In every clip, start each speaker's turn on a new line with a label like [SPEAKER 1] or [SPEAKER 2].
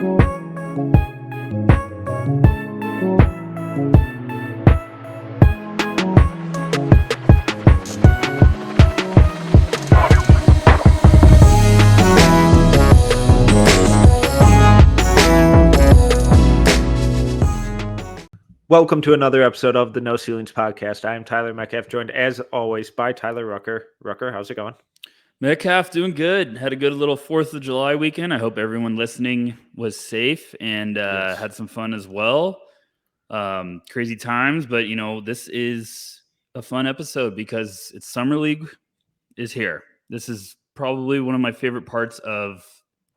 [SPEAKER 1] Welcome to another episode of the No Ceilings Podcast. I am Tyler Metcalf, joined as always by Tyler Rucker. Rucker, how's it going?
[SPEAKER 2] Metcalf doing good. Had a good little 4th of July weekend. I hope everyone listening was safe and had some fun as well. Crazy times, but this is a fun episode because it's Summer League is here. This is probably one of my favorite parts of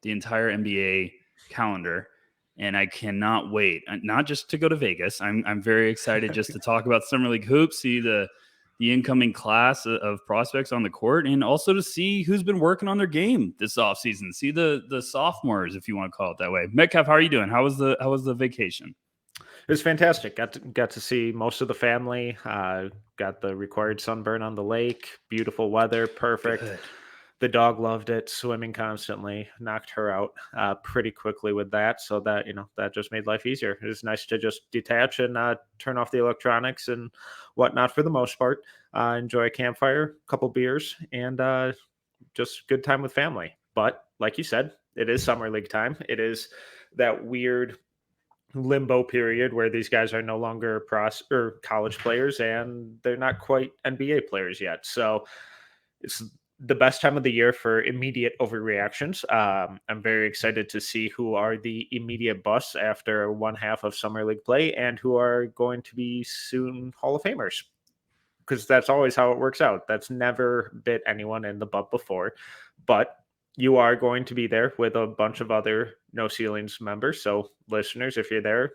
[SPEAKER 2] the entire NBA calendar. And I cannot wait, not just to go to Vegas. I'm very excited just to talk about Summer League hoops, see the incoming class of prospects on the court, and also to see who's been working on their game this offseason. See the sophomores, if you want to call it that way. Metcalf, how are you doing? How was the vacation?
[SPEAKER 1] It was fantastic. Got to see most of the family. Got the required sunburn on the lake. Beautiful weather, perfect. Good. The dog loved it, swimming constantly, knocked her out pretty quickly with that. So that, that just made life easier. It was nice to just detach and turn off the electronics and whatnot for the most part. Enjoy a campfire, a couple beers, and just good time with family. But like you said, it is Summer League time. It is that weird limbo period where these guys are no longer college players and they're not quite NBA players yet. So it's the best time of the year for immediate overreactions. I'm very excited to see who are the immediate busts after one half of Summer League play and who are going to be soon Hall of Famers, because that's always how it works out. That's never bit anyone in the butt before, but you are going to be there with a bunch of other No Ceilings members. So listeners, if you're there,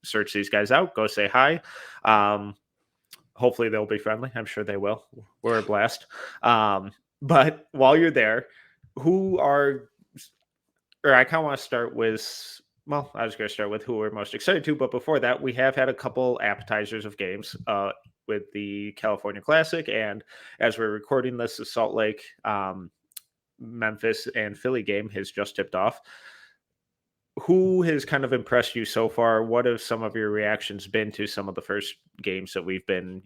[SPEAKER 1] search these guys out, go say hi. Hopefully they'll be friendly. I'm sure they will. We're a blast. But while you're there, I kind of want to start with, I was going to start with who we're most excited to. But before that, we have had a couple appetizers of games with the California Classic. And as we're recording this, the Salt Lake, Memphis, and Philly game has just tipped off. Who has kind of impressed you so far? What have some of your reactions been to some of the first games that we've been,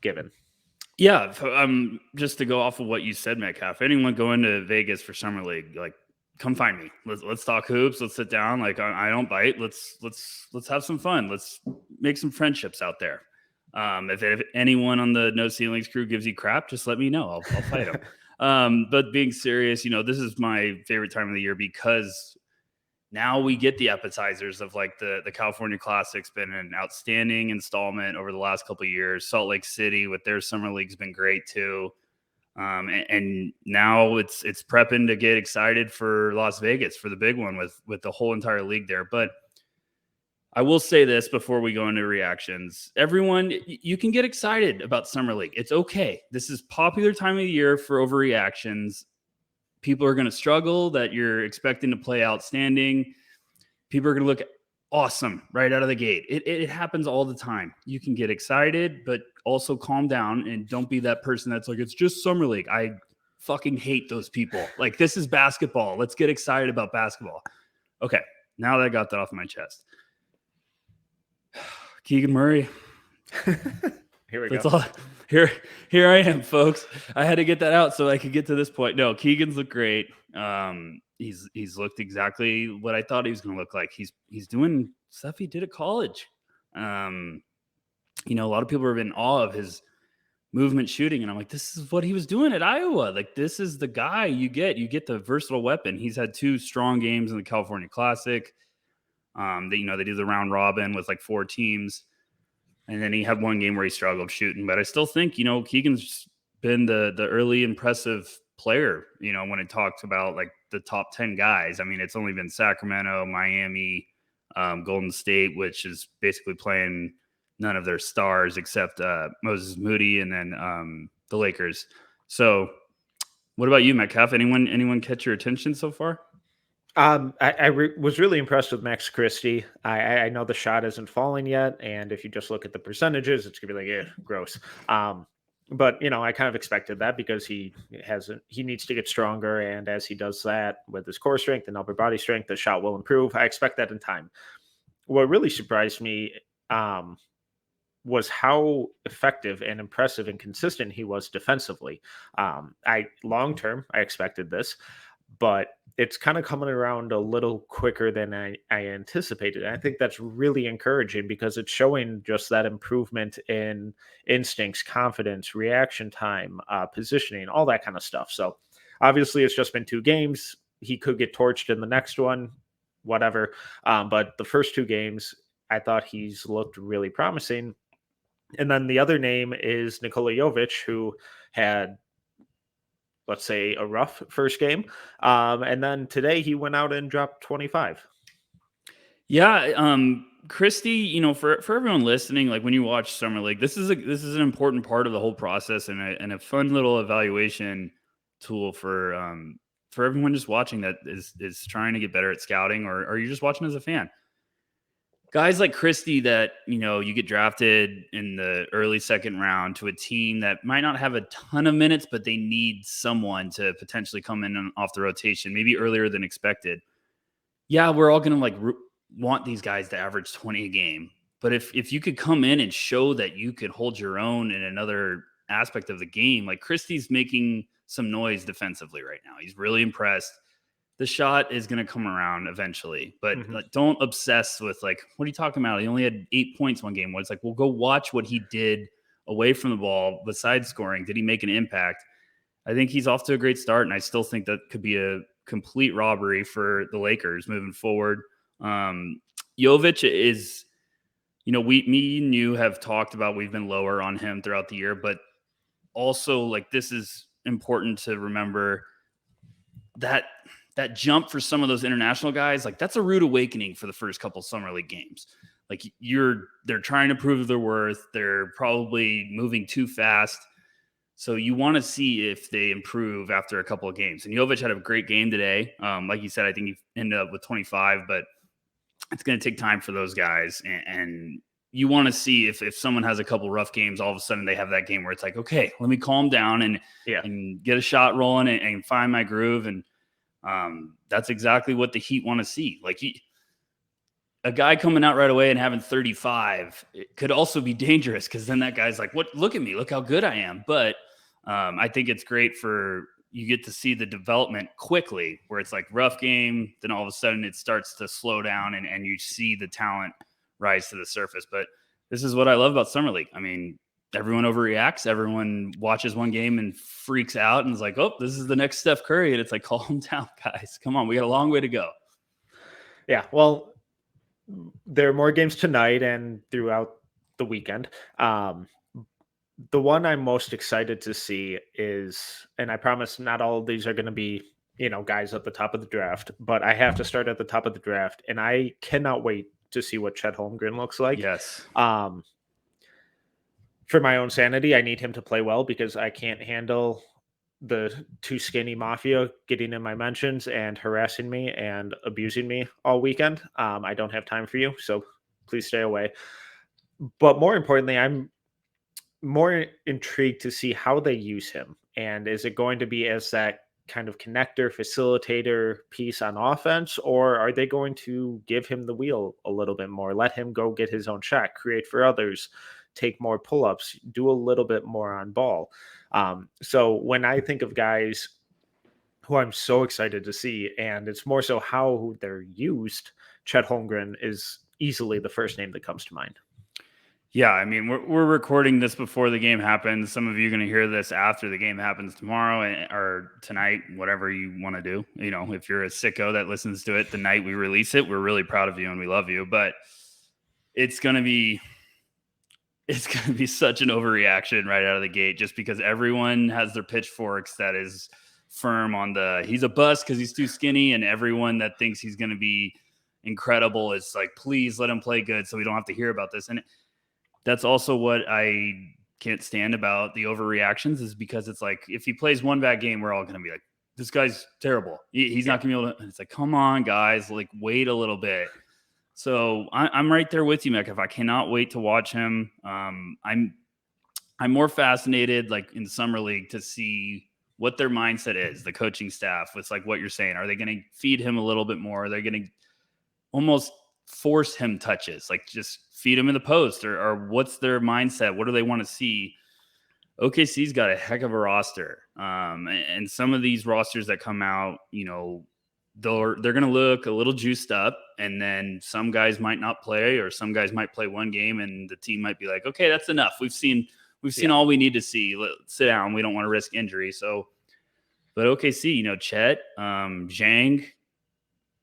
[SPEAKER 1] given?
[SPEAKER 2] Yeah, just to go off of what you said, Metcalf, anyone going to Vegas for Summer League, like, come find me. Let's talk hoops. Let's sit down. Like, I don't bite. Let's have some fun. Let's make some friendships out there. If anyone on the No Ceilings crew gives you crap, just let me know. I'll fight them. But being serious, this is my favorite time of the year because now we get the appetizers of like the California Classic's been an outstanding installment over the last couple of years. Salt Lake City with their Summer League's been great too. And now it's prepping to get excited for Las Vegas for the big one with the whole entire league there. But I will say this before we go into reactions. Everyone, you can get excited about Summer League. It's okay. This is popular time of the year for overreactions. People are going to struggle that you're expecting to play outstanding. People are going to look awesome right out of the gate. It happens all the time. You can get excited, but also calm down and don't be that person that's like, it's just Summer League. I fucking hate those people. Like, this is basketball. Let's get excited about basketball. Okay, now that I got that off my chest. Keegan Murray.
[SPEAKER 1] Here we go.
[SPEAKER 2] Here I am, folks. I had to get that out so I could get to this point. No, Keegan's looked great. He's looked exactly what I thought he was going to look like. He's doing stuff he did at college. A lot of people are in awe of his movement shooting, and I'm like, this is what he was doing at Iowa. Like, this is the guy you get. You get the versatile weapon. He's had 2 strong games in the California Classic. They do the round robin with like 4 teams. And then he had one game where he struggled shooting. But I still think, Keegan's been the early impressive player, when it talks about like the top 10 guys. I mean, it's only been Sacramento, Miami, Golden State, which is basically playing none of their stars except Moses Moody and then the Lakers. So what about you, Metcalf? Anyone catch your attention so far?
[SPEAKER 1] I was really impressed with Max Christie. I know the shot isn't falling yet, and if you just look at the percentages, it's gonna be like, gross. But I kind of expected that because he needs to get stronger, and as he does that with his core strength and upper body strength, the shot will improve. I expect that in time. What really surprised me um, was how effective and impressive and consistent he was defensively. I long term, I expected this, but it's kind of coming around a little quicker than I anticipated. And I think that's really encouraging because it's showing just that improvement in instincts, confidence, reaction time, positioning, all that kind of stuff. So obviously, it's just been 2 games. He could get torched in the next one, whatever. But the first 2 games, I thought he's looked really promising. And then the other name is Nikola Jovic, who had, let's say, a rough first game. And then today he went out and dropped 25.
[SPEAKER 2] Yeah, Christy, for everyone listening, like when you watch Summer League, this is an important part of the whole process and a fun little evaluation tool for everyone just watching that is trying to get better at scouting, or you're just watching as a fan. Guys like Christie that, you get drafted in the early second round to a team that might not have a ton of minutes, but they need someone to potentially come in and off the rotation, maybe earlier than expected. Yeah, we're all going to want these guys to average 20 a game. But if you could come in and show that you could hold your own in another aspect of the game, like Christie's making some noise defensively right now. He's really impressed. The shot is going to come around eventually, but don't obsess with what are you talking about? He only had 8 points one game. It's like, well, go watch what he did away from the ball besides scoring. Did he make an impact? I think he's off to a great start, and I still think that could be a complete robbery for the Lakers moving forward. Jovic is, me and you have talked about, we've been lower on him throughout the year, but also this is important to remember that jump for some of those international guys, that's a rude awakening for the first couple Summer League games. They're trying to prove their worth. They're probably moving too fast. So you want to see if they improve after a couple of games. And Jovic had a great game today. Like you said, I think he ended up with 25, but it's going to take time for those guys. And you want to see if someone has a couple rough games, all of a sudden they have that game where it's like, okay, let me calm down and get a shot rolling and find my groove. And that's exactly what the Heat want to see. A guy coming out right away and having 35, it could also be dangerous because then that guy's like, "What? Look at me! Look how good I am!" But I think it's great for you get to see the development quickly, where it's rough game, then all of a sudden it starts to slow down and you see the talent rise to the surface. But this is what I love about Summer League. I mean, everyone overreacts. Everyone watches one game and freaks out and is like, oh, this is the next Steph Curry. And it's like, calm down, guys. Come on. We got a long way to go.
[SPEAKER 1] Yeah. Well, there are more games tonight and throughout the weekend. The one I'm most excited to see is, and I promise not all of these are going to be, guys at the top of the draft, but I have to start at the top of the draft. And I cannot wait to see what Chet Holmgren looks like.
[SPEAKER 2] Yes.
[SPEAKER 1] For my own sanity, I need him to play well because I can't handle the too skinny mafia getting in my mentions and harassing me and abusing me all weekend. I don't have time for you, so please stay away. But more importantly, I'm more intrigued to see how they use him. And is it going to be as that kind of connector, facilitator piece on offense, or are they going to give him the wheel a little bit more, let him go get his own shot, create for others, take more pull-ups, do a little bit more on ball? So when I think of guys who I'm so excited to see, and it's more so how they're used, Chet Holmgren is easily the first name that comes to mind.
[SPEAKER 2] Yeah, I mean, we're recording this before the game happens. Some of you are going to hear this after the game happens tomorrow or tonight, whatever you want to do. If you're a sicko that listens to it the night we release it, we're really proud of you and we love you. But it's going to be such an overreaction right out of the gate just because everyone has their pitchforks that is firm on he's a bust because he's too skinny, and everyone that thinks he's going to be incredible is like, please let him play good so we don't have to hear about this. And that's also what I can't stand about the overreactions is because it's like, if he plays one bad game, we're all going to be like, this guy's terrible. He's not going to be able to. It's like, come on, guys, wait a little bit. So I'm right there with you, Mecca. I cannot wait to watch him. I'm I'm more fascinated, like in summer league, to see what their mindset is, the coaching staff. It's like what you're saying. Are they going to feed him a little bit more? Are they going to almost force him touches, like just feed him in the post, or what's their mindset? What do they want to see? OKC's got a heck of a roster. And some of these rosters that come out, they're going to look a little juiced up, and then some guys might not play, or some guys might play one game, and the team might be like, okay, that's enough. We've seen all we need to see. Let's sit down. We don't want to risk injury. So, but OKC, Chet, Zhang,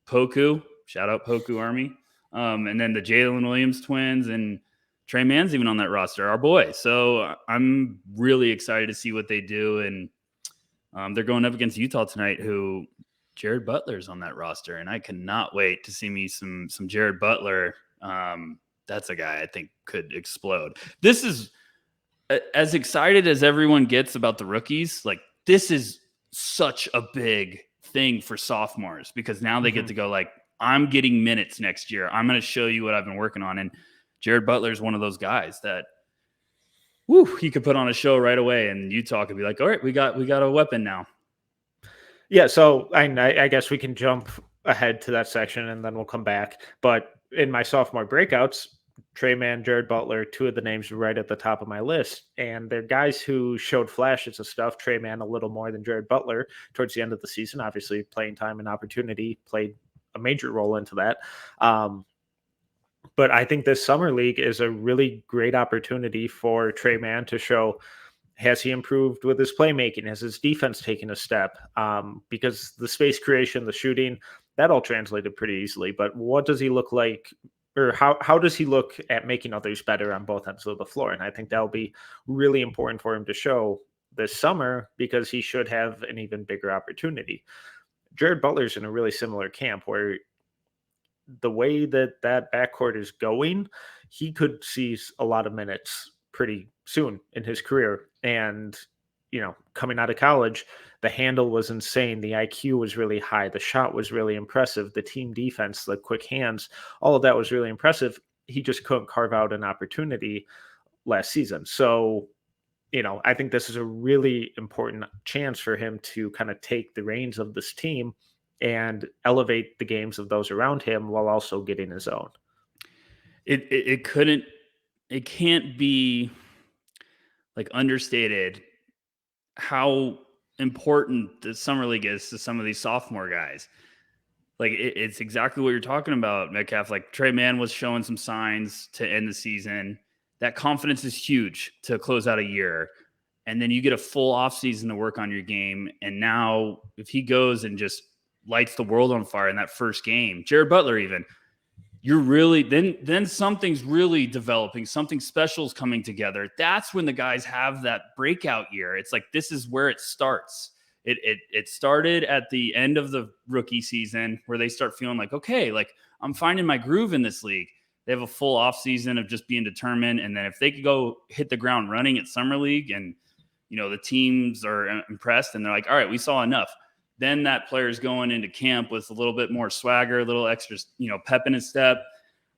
[SPEAKER 2] Poku, shout out Poku Army. And then the Jalen Williams twins and Trey Mann's even on that roster, our boy. So I'm really excited to see what they do. And they're going up against Utah tonight, who Jared Butler's on that roster. And I cannot wait to see me some Jared Butler. That's a guy I think could explode. This is as excited as everyone gets about the rookies. Like, this is such a big thing for sophomores, because now they get to go like, I'm getting minutes next year. I'm going to show you what I've been working on. And Jared Butler is one of those guys that, he could put on a show right away, and Utah could be like, all right, we got a weapon now.
[SPEAKER 1] Yeah, so I guess we can jump ahead to that section, and then we'll come back. But in my sophomore breakouts, Trey Mann, Jared Butler, two of the names right at the top of my list. And they're guys who showed flashes of stuff. Trey Mann a little more than Jared Butler towards the end of the season. Obviously, playing time and opportunity played a major role into that. But I think this summer league is a really great opportunity for Trey Mann to show, has he improved with his playmaking? Has his defense taken a step? Because the space creation, the shooting, that all translated pretty easily. But what does he look like, or how does he look at making others better on both ends of the floor? And I think that'll be really important for him to show this summer, because he should have an even bigger opportunity. Jared Butler's in a really similar camp, where the way that backcourt is going, he could see a lot of minutes pretty soon in his career. And, coming out of college, the handle was insane. The IQ was really high. The shot was really impressive. The team defense, the quick hands, all of that was really impressive. He just couldn't carve out an opportunity last season. So, I think this is a really important chance for him to kind of take the reins of this team and elevate the games of those around him while also getting his own.
[SPEAKER 2] It can't be like understated how important the summer league is to some of these sophomore guys. Like, it's exactly what you're talking about, Metcalf. Like, Trey Mann was showing some signs to end the season. That confidence is huge to close out a year. And then you get a full offseason to work on your game. And now if he goes and just lights the world on fire in that first game, Jared Butler even, you're really, then something's really developing. Something special is coming together. That's when the guys have that breakout year. It's like, this is where it starts. It started at the end of the rookie season, where they start feeling like, okay, like, I'm finding my groove in this league. They have a full off season of just being determined. And then if they could go hit the ground running at summer league, and, the teams are impressed and they're like, all right, we saw enough. Then that player's going into camp with a little bit more swagger, a little extra, pep in his step.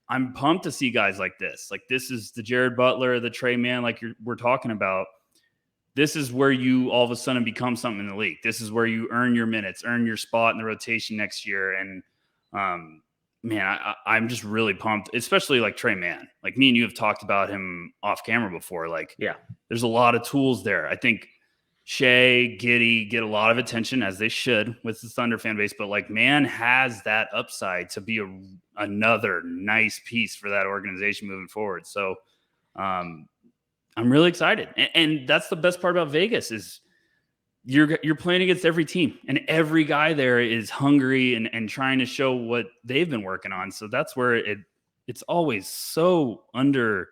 [SPEAKER 2] I'm pumped to see guys like this. Like, this is the Jared Butler, the Trey Mann, like we're talking about. This is where you all of a sudden become something in the league. This is where you earn your minutes, earn your spot in the rotation next year. And man, I'm just really pumped, especially like Trey Mann. Like, me and you have talked about him off camera before. Like, yeah, there's a lot of tools there. I think Shea, Giddey get a lot of attention, as they should, with the Thunder fan base. But like, Mann has that upside to be another nice piece for that organization moving forward. So I'm really excited. And that's the best part about Vegas is you're playing against every team, and every guy there is hungry and trying to show what they've been working on. So that's where it's always so underrated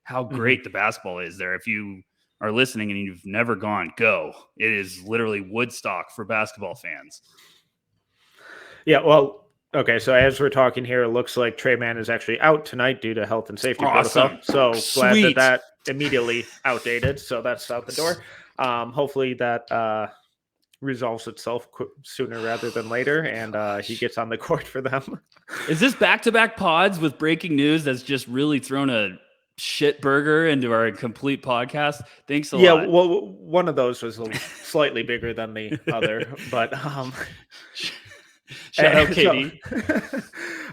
[SPEAKER 2] how great the basketball is there. If you are listening and you've never gone, go. It is literally Woodstock for basketball fans.
[SPEAKER 1] Yeah, well, okay, so as we're talking here, it looks like Trey Mann is actually out tonight due to health and safety protocol. So glad that immediately outdated. So that's out the door. Hopefully that resolves itself sooner rather than later, and he gets on the court for them.
[SPEAKER 2] Is this back-to-back pods with breaking news that's just really thrown a shit burger into our complete podcast. Thanks a
[SPEAKER 1] Yeah,
[SPEAKER 2] lot.
[SPEAKER 1] well, one of those was slightly bigger than the other, but
[SPEAKER 2] Shout out
[SPEAKER 1] so,
[SPEAKER 2] KD.
[SPEAKER 1] all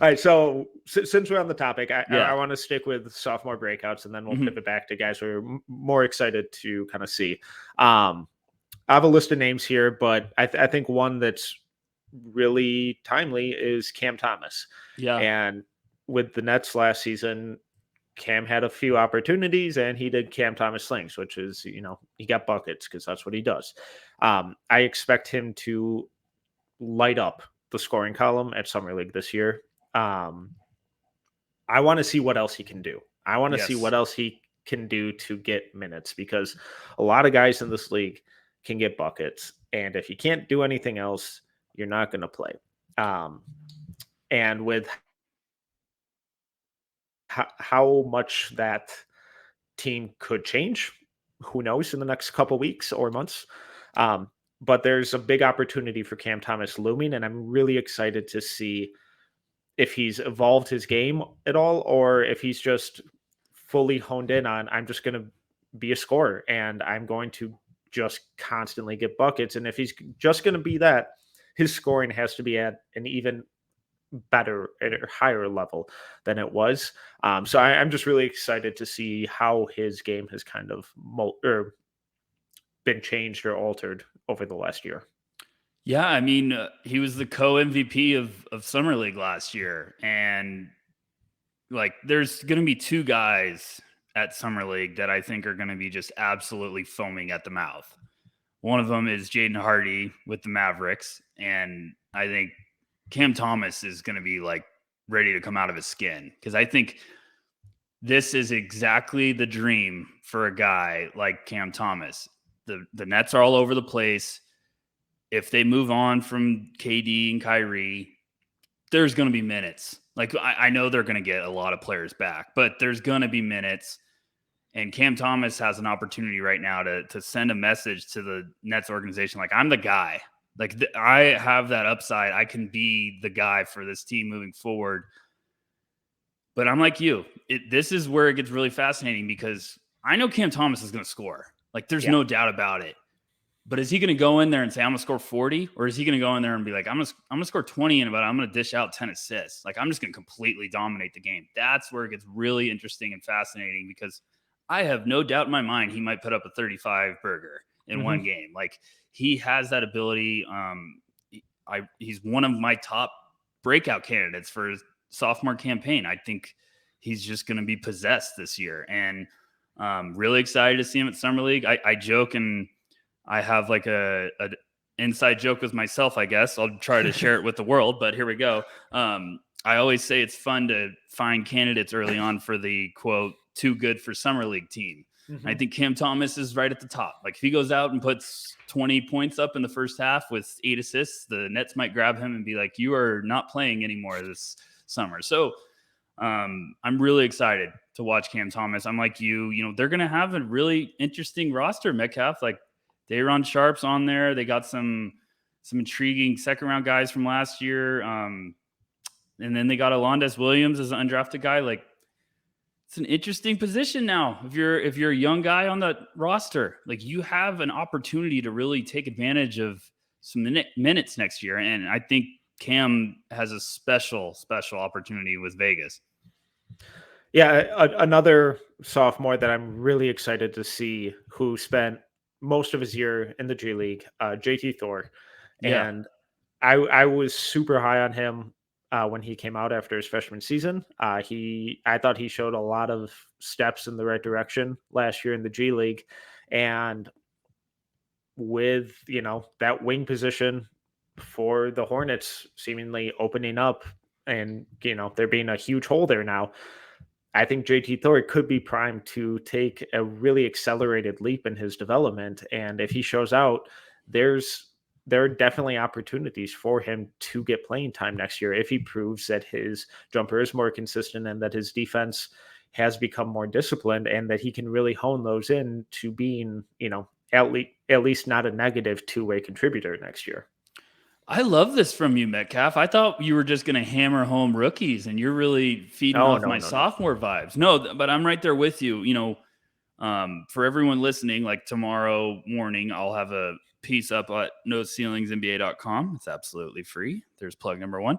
[SPEAKER 1] right. So since we're on the topic, I
[SPEAKER 2] Yeah.
[SPEAKER 1] want to stick with sophomore breakouts, and then we'll
[SPEAKER 2] Mhm.
[SPEAKER 1] pivot back to guys we're more excited to kind of see. I have a list of names here, but I think one that's really timely is Cam Thomas.
[SPEAKER 2] Yeah.
[SPEAKER 1] And with the Nets last season, Cam had a few opportunities and he did Cam Thomas slings, which is, he got buckets because that's what he does. I expect him to light up the scoring column at Summer League this year. Um, I want to see what else he can do. I want to see
[SPEAKER 2] Yes.
[SPEAKER 1] what else he can do to get minutes because a lot of guys in this league can get buckets. And if you can't do anything else, you're not going to play. And with how much that team could change, who knows in the next couple weeks or months. But there's a big opportunity for Cam Thomas looming, and I'm really excited to see if he's evolved his game at all or if he's just fully honed in on I'm just going to be a scorer and I'm going to just constantly get buckets. And if he's just going to be that, his scoring has to be at an even better at a higher level than it was. So I'm just really excited to see how his game has kind of been changed or altered over the last year.
[SPEAKER 2] Yeah, I mean, he was the co-MVP of Summer League last year, and like, there's going to be two guys at Summer League that I think are going to be just absolutely foaming at the mouth. One of them is Jaden Hardy with the Mavericks, and I think Cam Thomas is going to be like ready to come out of his skin because I think this is exactly the dream for a guy like Cam Thomas. The Nets are all over the place. If they move on from KD and Kyrie, there's going to be minutes. Like, I know they're going to get a lot of players back, but there's going to be minutes. And Cam Thomas has an opportunity right now to send a message to the Nets organization. Like, I'm the guy. Like, I have that upside. I can be the guy for this team moving forward. But I'm like you. This is where it gets really fascinating because I know Cam Thomas is going to score. Like, there's no doubt about it. But is he going to go in there and say, I'm going to score 40? Or is he going to go in there and be like, I'm going to score 20 and I'm going to dish out 10 assists? Like, I'm just going to completely dominate the game. That's where it gets really interesting and fascinating because I have no doubt in my mind he might put up a 35 burger in one game. Like, he has that ability. He's one of my top breakout candidates for his sophomore campaign. I think he's just going to be possessed this year. And really excited to see him at Summer League. I joke and I have like a inside joke with myself, I guess. I'll try to share it with the world, but here we go. I always say it's fun to find candidates early on for the quote, too good for Summer League team. I think Cam Thomas is right at the top. Like, if he goes out and puts 20 points up in the first half with 8 assists, the Nets might grab him and be like, you are not playing anymore this summer. So I'm really excited to watch Cam Thomas. I'm like you, they're going to have a really interesting roster, Metcalf. Like, Day'Ron Sharp's on there. They got some intriguing second round guys from last year. And then they got Alondes Williams as an undrafted guy. Like, it's an interesting position now. If you're a young guy on that roster, like, you have an opportunity to really take advantage of some minutes next year. And I think Cam has a special opportunity with Vegas.
[SPEAKER 1] Yeah, another sophomore that I'm really excited to see who spent most of his year in the G League, JT Thor.
[SPEAKER 2] Yeah.
[SPEAKER 1] And I was super high on him when he came out after his freshman season. I thought he showed a lot of steps in the right direction last year in the G League. And with, that wing position for the Hornets seemingly opening up and, there being a huge hole there now, I think JT Thor could be primed to take a really accelerated leap in his development. And if he shows out, there are definitely opportunities for him to get playing time next year if he proves that his jumper is more consistent and that his defense has become more disciplined and that he can really hone those in to being, at least not a negative two-way contributor next year.
[SPEAKER 2] I love this from you, Metcalf. I thought you were just going to hammer home rookies, and you're really feeding
[SPEAKER 1] Oh,
[SPEAKER 2] off
[SPEAKER 1] no,
[SPEAKER 2] my
[SPEAKER 1] no, no.
[SPEAKER 2] sophomore vibes. No, but I'm right there with you. For everyone listening, like tomorrow morning, I'll have a piece up at noceilingsnba.com. It's absolutely free. There's plug number one.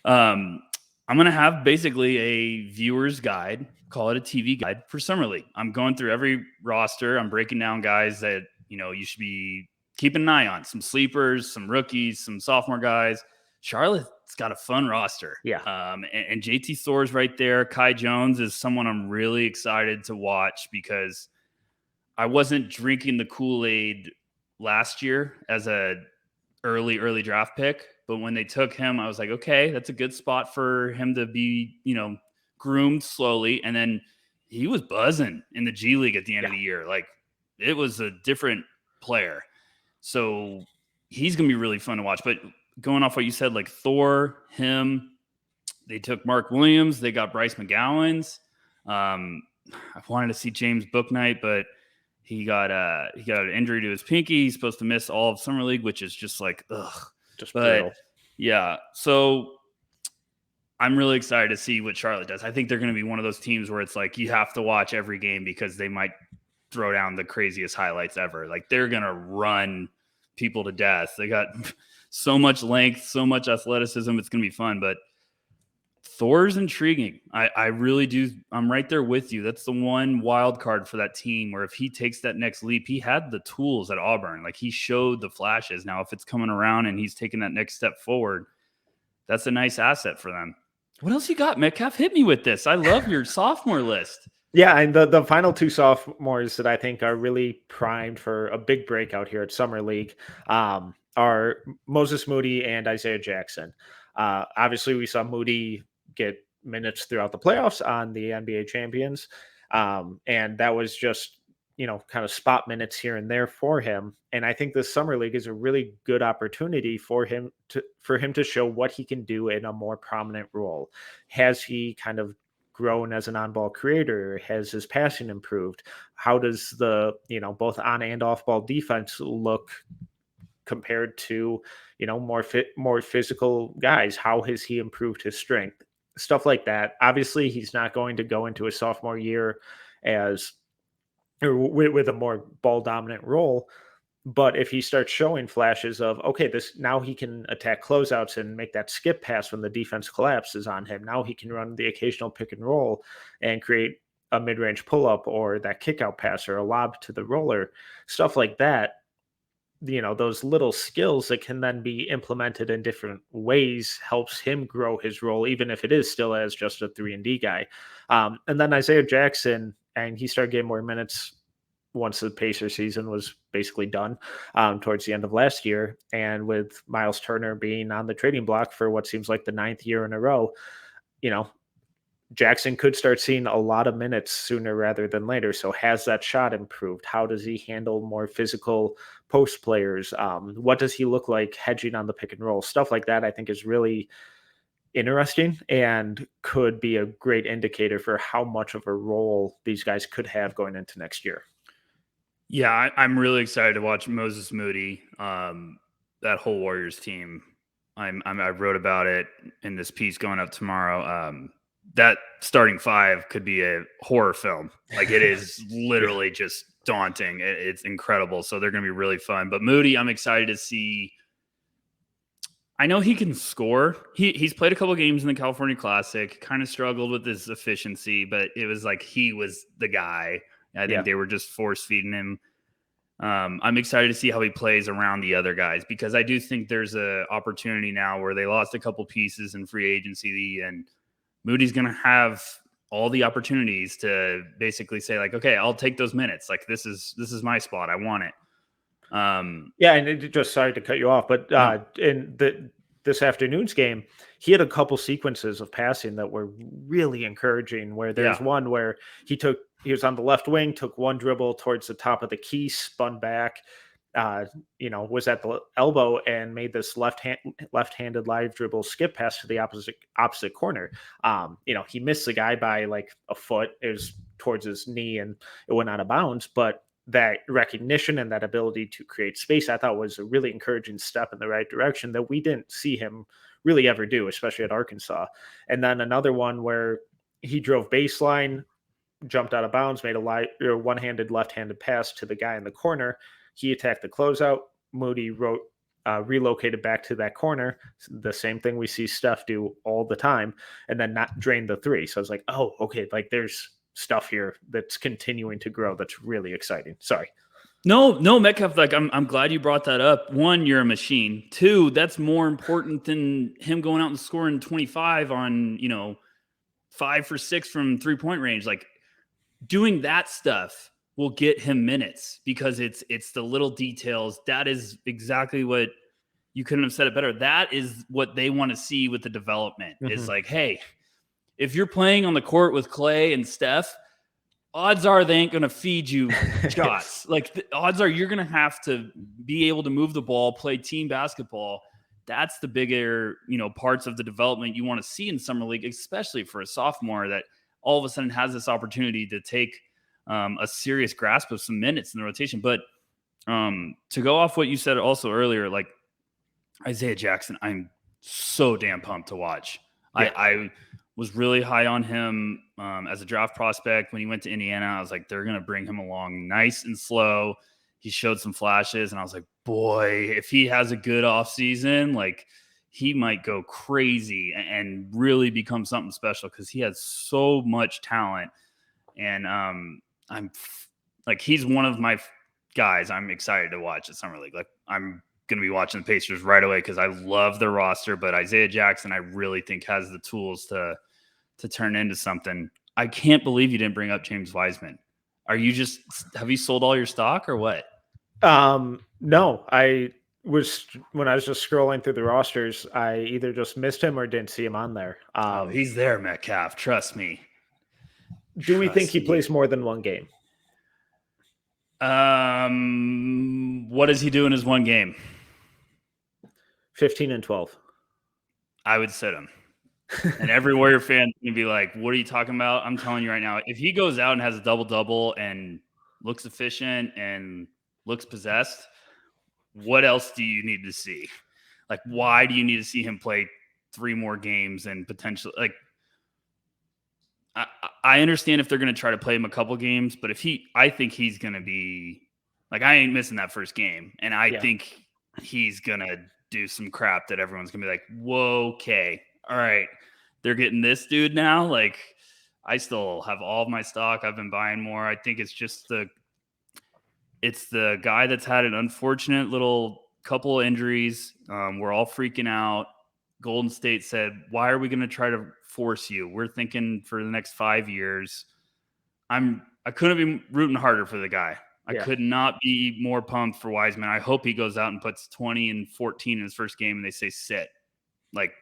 [SPEAKER 2] I'm going to have basically a viewer's guide, call it a TV guide for Summer League. I'm going through every roster. I'm breaking down guys that, you should be keeping an eye on. Some sleepers, some rookies, some sophomore guys. Charlotte's got a fun roster.
[SPEAKER 1] Yeah.
[SPEAKER 2] And JT Thor's right there. Kai Jones is someone I'm really excited to watch because I wasn't drinking the Kool-Aid last year as a early draft pick. But when they took him, I was like, okay, that's a good spot for him to be, groomed slowly. And then he was buzzing in the G League at the end of the year. Like, it was a different player. So he's going to be really fun to watch. But going off what you said, like Thor, him, they took Mark Williams, they got Bryce McGowan's. I wanted to see James Bouknight, but he got an injury to his pinky. He's supposed to miss all of Summer League, which is just like, ugh.
[SPEAKER 1] Just
[SPEAKER 2] But
[SPEAKER 1] brutal.
[SPEAKER 2] yeah, so I'm really excited to see what Charlotte does. I think they're going to be one of those teams where it's like you have to watch every game because they might throw down the craziest highlights ever. Like, they're going to run people to death. They got so much length, so much athleticism. It's going to be fun. But Thor's intriguing. I really do. I'm right there with you. That's the one wild card for that team where if he takes that next leap, he had the tools at Auburn. Like, he showed the flashes. Now, if it's coming around and he's taking that next step forward, that's a nice asset for them. What else you got, Metcalf? Hit me with this. I love your sophomore list.
[SPEAKER 1] Yeah, and the final two sophomores that I think are really primed for a big breakout here at Summer League are Moses Moody and Isaiah Jackson. Obviously, we saw Moody get minutes throughout the playoffs on the NBA champions, and that was just kind of spot minutes here and there for him. And I think this Summer League is a really good opportunity for him to show what he can do in a more prominent role. Has he kind of grown as an on-ball creator? Has his passing improved? How does the both on and off-ball defense look compared to more physical guys? How has he improved his strength? Stuff like that. Obviously, he's not going to go into his sophomore year as or with a more ball dominant role. But if he starts showing flashes of, okay, this now he can attack closeouts and make that skip pass when the defense collapses on him. Now he can run the occasional pick and roll and create a mid-range pull-up or that kick-out pass or a lob to the roller, stuff like that. Those little skills that can then be implemented in different ways helps him grow his role, even if it is still as just a 3-and-D guy. And then Isaiah Jackson, and he started getting more minutes once the Pacer season was basically done towards the end of last year. And with Miles Turner being on the trading block for what seems like the 9th year in a row, Jackson could start seeing a lot of minutes sooner rather than later. So has that shot improved? How does he handle more physical post players? What does he look like hedging on the pick and roll? Stuff like that, I think, is really interesting and could be a great indicator for how much of a role these guys could have going into next year.
[SPEAKER 2] Yeah, I'm really excited to watch Moses Moody. That whole Warriors team. I wrote about it in this piece going up tomorrow. That starting five could be a horror film. Like, it is literally just daunting. It's incredible. So they're going to be really fun. But Moody, I'm excited to see. I know he can score. He's played a couple games in the California Classic, kind of struggled with his efficiency, but it was like he was the guy. I think they were just force feeding him. I'm excited to see how he plays around the other guys because I do think there's a opportunity now where they lost a couple pieces in free agency and Moody's going to have all the opportunities to basically say like, okay, I'll take those minutes. Like, this is my spot. I want it.
[SPEAKER 1] Yeah, and just sorry to cut you off, but in this afternoon's game, he had a couple sequences of passing that were really encouraging. Where there's one where he was on the left wing, took one dribble towards the top of the key, spun back, was at the elbow and made this left-handed live dribble skip pass to the opposite corner. He missed the guy by like a foot. It was towards his knee and it went out of bounds, but that recognition and that ability to create space, I thought was a really encouraging step in the right direction that we didn't see him really ever do, especially at Arkansas. And then another one where he drove baseline, jumped out of bounds, made a one-handed left-handed pass to the guy in the corner. He attacked the closeout. Moody relocated back to that corner. The same thing we see Steph do all the time, and then not drain the three. So I was like, oh, okay, like there's stuff here that's continuing to grow. That's really exciting. Sorry.
[SPEAKER 2] No, Metcalf, like I'm glad you brought that up. One, you're a machine. Two, that's more important than him going out and scoring 25 on, 5 for 6 from 3-point range. Like doing that stuff will get him minutes because it's the little details. That is exactly what you couldn't have said it better. That is what they want to see with the development. Is like, hey, if you're playing on the court with Clay and Steph, odds are they ain't going to feed you shots. Like the odds are you're going to have to be able to move the ball, play team basketball. That's the bigger, parts of the development you want to see in summer league, especially for a sophomore that all of a sudden has this opportunity to take a serious grasp of some minutes in the rotation. But to go off what you said also earlier, like Isaiah Jackson, I'm so damn pumped to watch. Yeah. I was really high on him as a draft prospect. When he went to Indiana, I was like, they're going to bring him along nice and slow. He showed some flashes, and I was like, boy, if he has a good offseason, like he might go crazy and really become something special because he has so much talent. And I'm like, he's one of my guys I'm excited to watch at Summer League. Like I'm going to be watching the Pacers right away because I love their roster, but Isaiah Jackson, I really think has the tools to turn into something. I can't believe you didn't bring up James Wiseman. Have you sold all your stock or what?
[SPEAKER 1] No, when I was just scrolling through the rosters, I either just missed him or didn't see him on there.
[SPEAKER 2] He's there, Metcalf. Trust me.
[SPEAKER 1] Do we think he plays more than one game?
[SPEAKER 2] What does he do in his one game?
[SPEAKER 1] 15 and 12.
[SPEAKER 2] I would sit him. And every Warrior fan can be like, what are you talking about? I'm telling you right now, if he goes out and has a double-double and looks efficient and looks possessed, what else do you need to see? Like, why do you need to see him play 3 more games and potentially, like, I understand if they're going to try to play him a couple games, but I think he's going to be, like, I ain't missing that first game. And I think he's going to do some crap that everyone's going to be like, whoa, okay. All right, they're getting this dude now. Like, I still have all of my stock. I've been buying more. I think it's just the guy that's had an unfortunate little couple of injuries. We're all freaking out. Golden State said, why are we going to try to force you? We're thinking for the next 5 years. I couldn't be rooting harder for the guy. I could not be more pumped for Wiseman. I hope he goes out and puts 20 and 14 in his first game and they say sit. Like,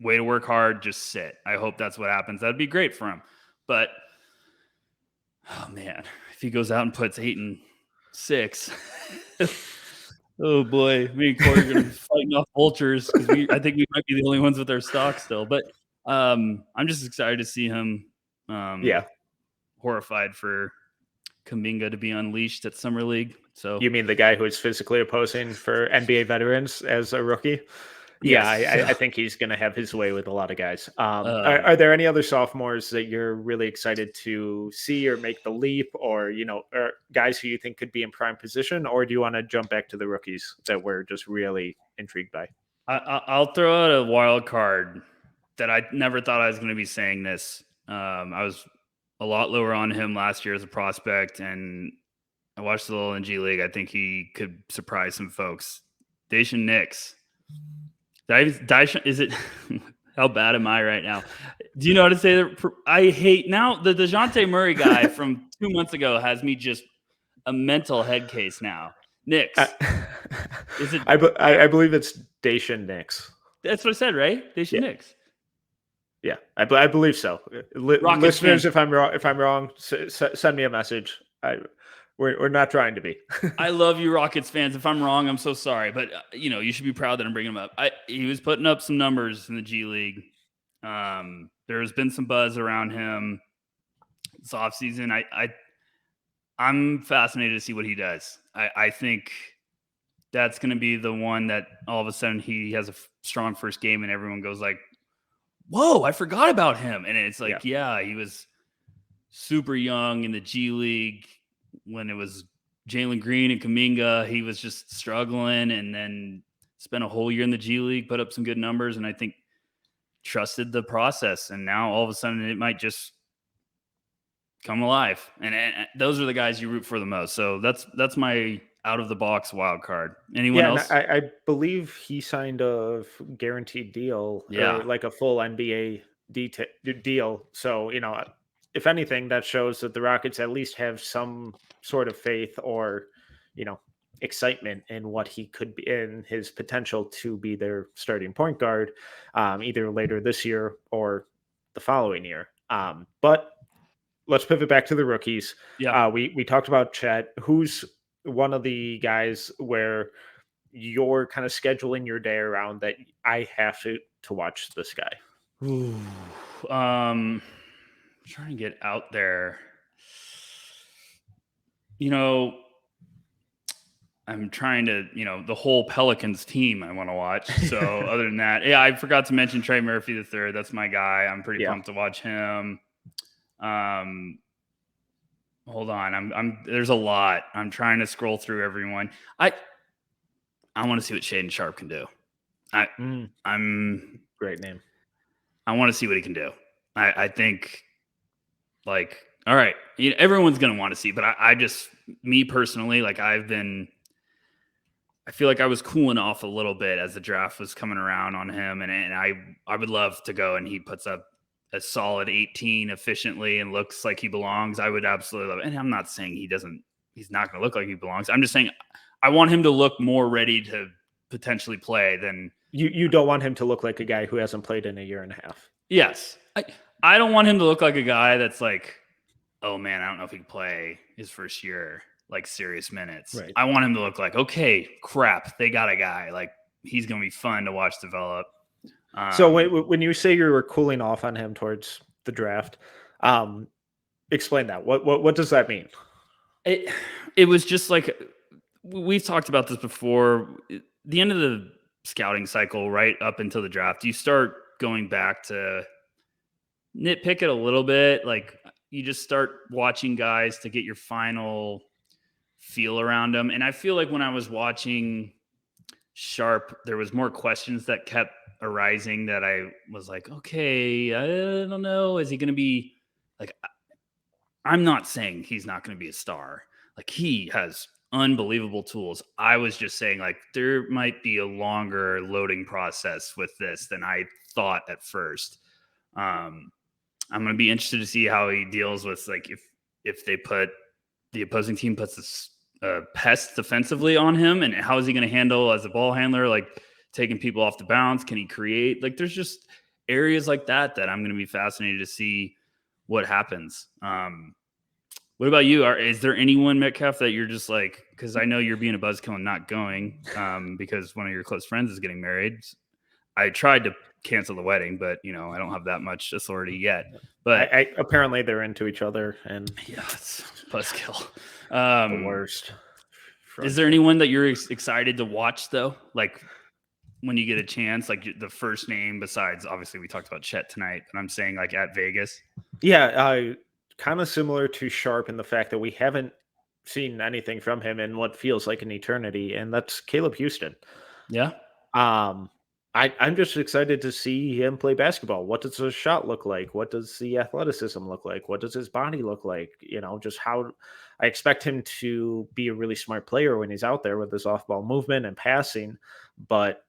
[SPEAKER 2] way to work hard, just sit. I hope that's what happens. That'd be great for him. But, oh, man, if he goes out and puts 8 and 6, oh, boy. Me and Corey are going to be fighting off vultures because I think we might be the only ones with our stock still. But I'm just excited to see him. Horrified for Kuminga to be unleashed at Summer League. So
[SPEAKER 1] you mean the guy who is physically opposing for NBA veterans as a rookie? Yeah, I think he's going to have his way with a lot of guys. Are there any other sophomores that you're really excited to see or make the leap, or or guys who you think could be in prime position, or do you want to jump back to the rookies that we're just really intrigued by?
[SPEAKER 2] I'll throw out a wild card that I never thought I was going to be saying this. I was a lot lower on him last year as a prospect, and I watched a little in G League. I think he could surprise some folks. Daishen Nix. Is it? How bad am I right now? Do you know how to say that? I hate now the DeJounte Murray guy from 2 months ago has me just a mental head case now. Nix. Is it?
[SPEAKER 1] I believe it's Daishen Nix.
[SPEAKER 2] That's what I said, right? Daishen Nix.
[SPEAKER 1] Yeah, I believe so. Listeners, if I'm wrong, send me a message. We're not trying to be.
[SPEAKER 2] I love you, Rockets fans. If I'm wrong, I'm so sorry. But, you should be proud that I'm bringing him up. He was putting up some numbers in the G League. There's been some buzz around him this offseason. I'm fascinated to see what he does. I think that's going to be the one that all of a sudden he has a strong first game and everyone goes like, whoa, I forgot about him. And it's like, yeah, he was super young in the G League when it was Jalen Green and Kuminga. He was just struggling and then spent a whole year in the G League, put up some good numbers, and I think trusted the process. And now all of a sudden it might just come alive. And those are the guys you root for the most. So that's my out of the box wild card. Anyone else?
[SPEAKER 1] I believe he signed a guaranteed deal or like a full NBA deal. So, if anything, that shows that the Rockets at least have some sort of faith or, excitement in what he could be in his potential to be their starting point guard, either later this year or the following year. But let's pivot back to the rookies.
[SPEAKER 2] Yeah.
[SPEAKER 1] We talked about Chet. Who's one of the guys where you're kind of scheduling your day around that I have to watch this guy?
[SPEAKER 2] Ooh. Trying to get out there. I'm trying to, the whole Pelicans team I want to watch. So other than that, I forgot to mention Trey Murphy III. That's my guy. I'm pretty pumped to watch him. Hold on. There's a lot. I'm trying to scroll through everyone. I want to see what Shaedon Sharp can do. I'm
[SPEAKER 1] great name.
[SPEAKER 2] I want to see what he can do. I think like, all right, everyone's going to want to see, but I just, me personally, like I feel like I was cooling off a little bit as the draft was coming around on him. And I would love to go and he puts up a solid 18 efficiently and looks like he belongs. I would absolutely love it. And I'm not saying he's not going to look like he belongs. I'm just saying I want him to look more ready to potentially play than
[SPEAKER 1] you don't want him to look like a guy who hasn't played in a year and a half.
[SPEAKER 2] Yes. I don't want him to look like a guy that's like, oh man, I don't know if he can play his first year, like serious minutes.
[SPEAKER 1] Right.
[SPEAKER 2] I want him to look like, okay, crap, they got a guy. Like he's going to be fun to watch develop.
[SPEAKER 1] So when you say you were cooling off on him towards the draft, explain that. What does that mean?
[SPEAKER 2] It was just like, we've talked about this before. The end of the scouting cycle, right up until the draft, you start going back to nitpick it a little bit. Like you just start watching guys to get your final feel around them. And I feel like when I was watching Sharp, there was more questions that kept arising that I was like, okay, I don't know. Is he going to be like, I'm not saying he's not going to be a star. Like he has unbelievable tools. I was just saying like there might be a longer loading process with this than I thought at first. I'm going to be interested to see how he deals with like if they put the opposing team puts this pest defensively on him, and how is he going to handle as a ball handler, like taking people off the bounce? Can he create? Like there's just areas like that I'm going to be fascinated to see what happens. What about you? Is there anyone, Metcalf, that you're just like, because I know you're being a buzzkill and not going because one of your close friends is getting married. I tried to cancel the wedding, but I don't have that much authority yet. But
[SPEAKER 1] I apparently they're into each other, and
[SPEAKER 2] yeah, it's buzzkill.
[SPEAKER 1] The worst.
[SPEAKER 2] Is there anyone that you're excited to watch though? Like when you get a chance, like the first name besides, obviously we talked about Chet tonight, but I'm saying like at Vegas.
[SPEAKER 1] Yeah, kind of similar to Sharp in the fact that we haven't seen anything from him in what feels like an eternity, and that's Caleb Houston.
[SPEAKER 2] Yeah.
[SPEAKER 1] I'm just excited to see him play basketball. What does his shot look like? What does the athleticism look like? What does his body look like? Just how I expect him to be a really smart player when he's out there with his off-ball movement and passing. But,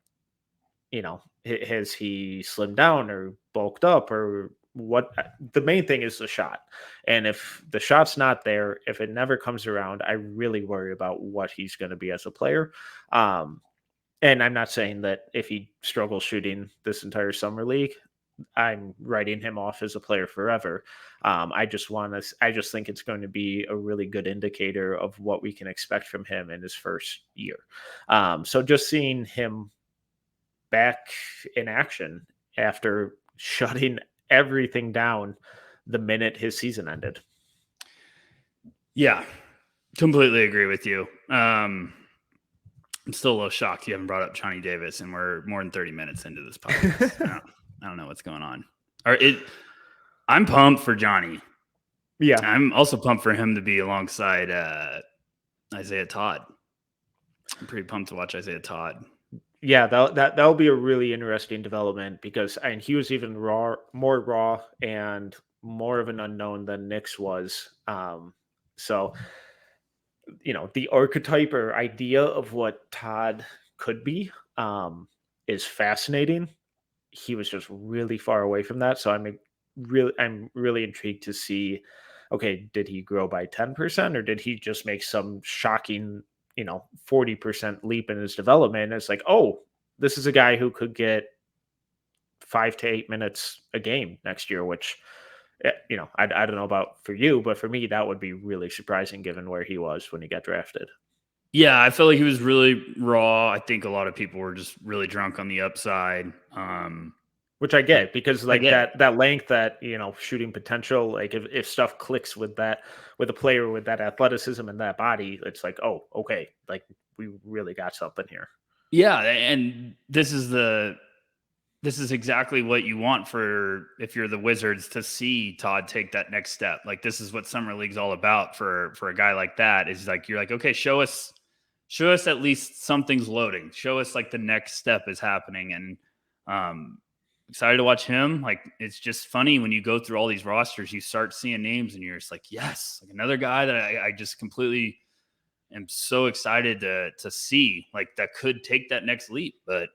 [SPEAKER 1] has he slimmed down or bulked up or what? The main thing is the shot. And if the shot's not there, if it never comes around, I really worry about what he's going to be as a player. And I'm not saying that if he struggles shooting this entire summer league, I'm writing him off as a player forever. I just think it's going to be a really good indicator of what we can expect from him in his first year. So just seeing him back in action after shutting everything down the minute his season ended.
[SPEAKER 2] Yeah. Completely agree with you. I'm still a little shocked you haven't brought up Johnny Davis, and we're more than 30 minutes into this podcast. I don't know what's going on. I'm pumped for Johnny.
[SPEAKER 1] Yeah.
[SPEAKER 2] I'm also pumped for him to be alongside Isaiah Todd. I'm pretty pumped to watch Isaiah Todd.
[SPEAKER 1] Yeah, that'll be a really interesting development because he was even more raw and more of an unknown than Knicks was. So the archetype or idea of what Todd could be is fascinating. He was just really far away from that, so I'm really intrigued to see. Okay, did he grow by 10% or did he just make some shocking 40% leap in his development? It's like, oh, this is a guy who could get 5 to 8 minutes a game next year, which I don't know about for you, but for me that would be really surprising given where he was when he got drafted.
[SPEAKER 2] Yeah, I felt like he was really raw. I think a lot of people were just really drunk on the upside.
[SPEAKER 1] Which I get because
[SPEAKER 2] I
[SPEAKER 1] like
[SPEAKER 2] get it.
[SPEAKER 1] that length, that shooting potential, like if stuff clicks with a player with that athleticism and that body, it's like, oh, okay, like we really got something here.
[SPEAKER 2] Yeah, and this is exactly what you want for if you're the Wizards to see Todd take that next step. Like this is what summer league's all about for a guy like that. Is like you're like, okay, show us at least something's loading. Show us like the next step is happening, and excited to watch him. Like it's just funny when you go through all these rosters, you start seeing names, and you're just like, yes, like another guy that I just completely am so excited to see like that could take that next leap. But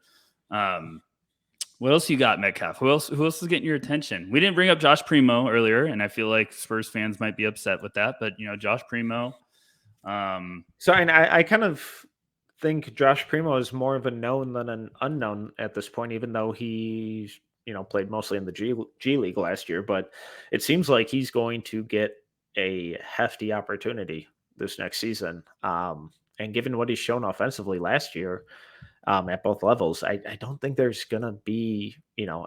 [SPEAKER 2] what else you got, Metcalf? Who else is getting your attention? We didn't bring up Josh Primo earlier, and I feel like Spurs fans might be upset with that. But Josh Primo.
[SPEAKER 1] So and I kind of think Josh Primo is more of a known than an unknown at this point, even though he played mostly in the G League last year. But it seems like he's going to get a hefty opportunity this next season. And given what he's shown offensively last year, at both levels, I don't think there's gonna be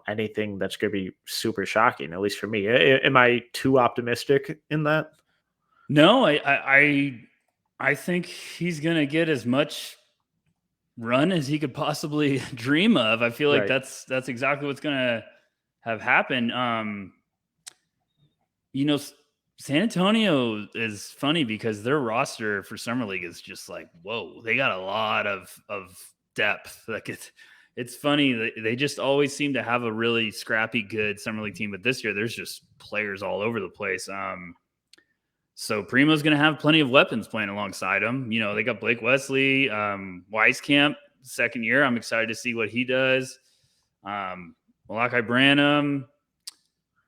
[SPEAKER 1] anything that's gonna be super shocking. At least for me, am I too optimistic in that?
[SPEAKER 2] No, I think he's gonna get as much run as he could possibly dream of. I feel like
[SPEAKER 1] Right.
[SPEAKER 2] that's exactly what's gonna have happened. San Antonio is funny because their roster for summer league is just like, whoa, they got a lot of depth. Like it's funny. They just always seem to have a really scrappy, good summer league team. But this year, there's just players all over the place. So Primo's going to have plenty of weapons playing alongside him. They got Blake Wesley, Weiskamp, second year. I'm excited to see what he does. Malachi Branham,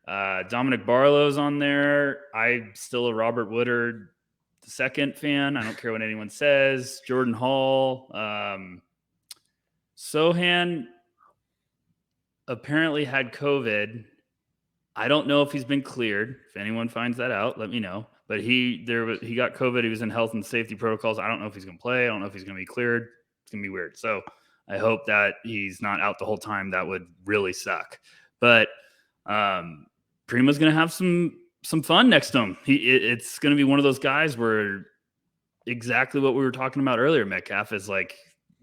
[SPEAKER 2] Dominic Barlow's on there. I'm still a Robert Woodard II fan. I don't care what anyone says. Jordan Hall. Sohan apparently had COVID. I don't know if he's been cleared. If anyone finds that out, let me know. But he got COVID. He was in health and safety protocols. I don't know if he's going to play. I don't know if he's going to be cleared. It's going to be weird. So I hope that he's not out the whole time. That would really suck. But Primo's going to have some fun next to him. It's going to be one of those guys where exactly what we were talking about earlier, Metcalf, is like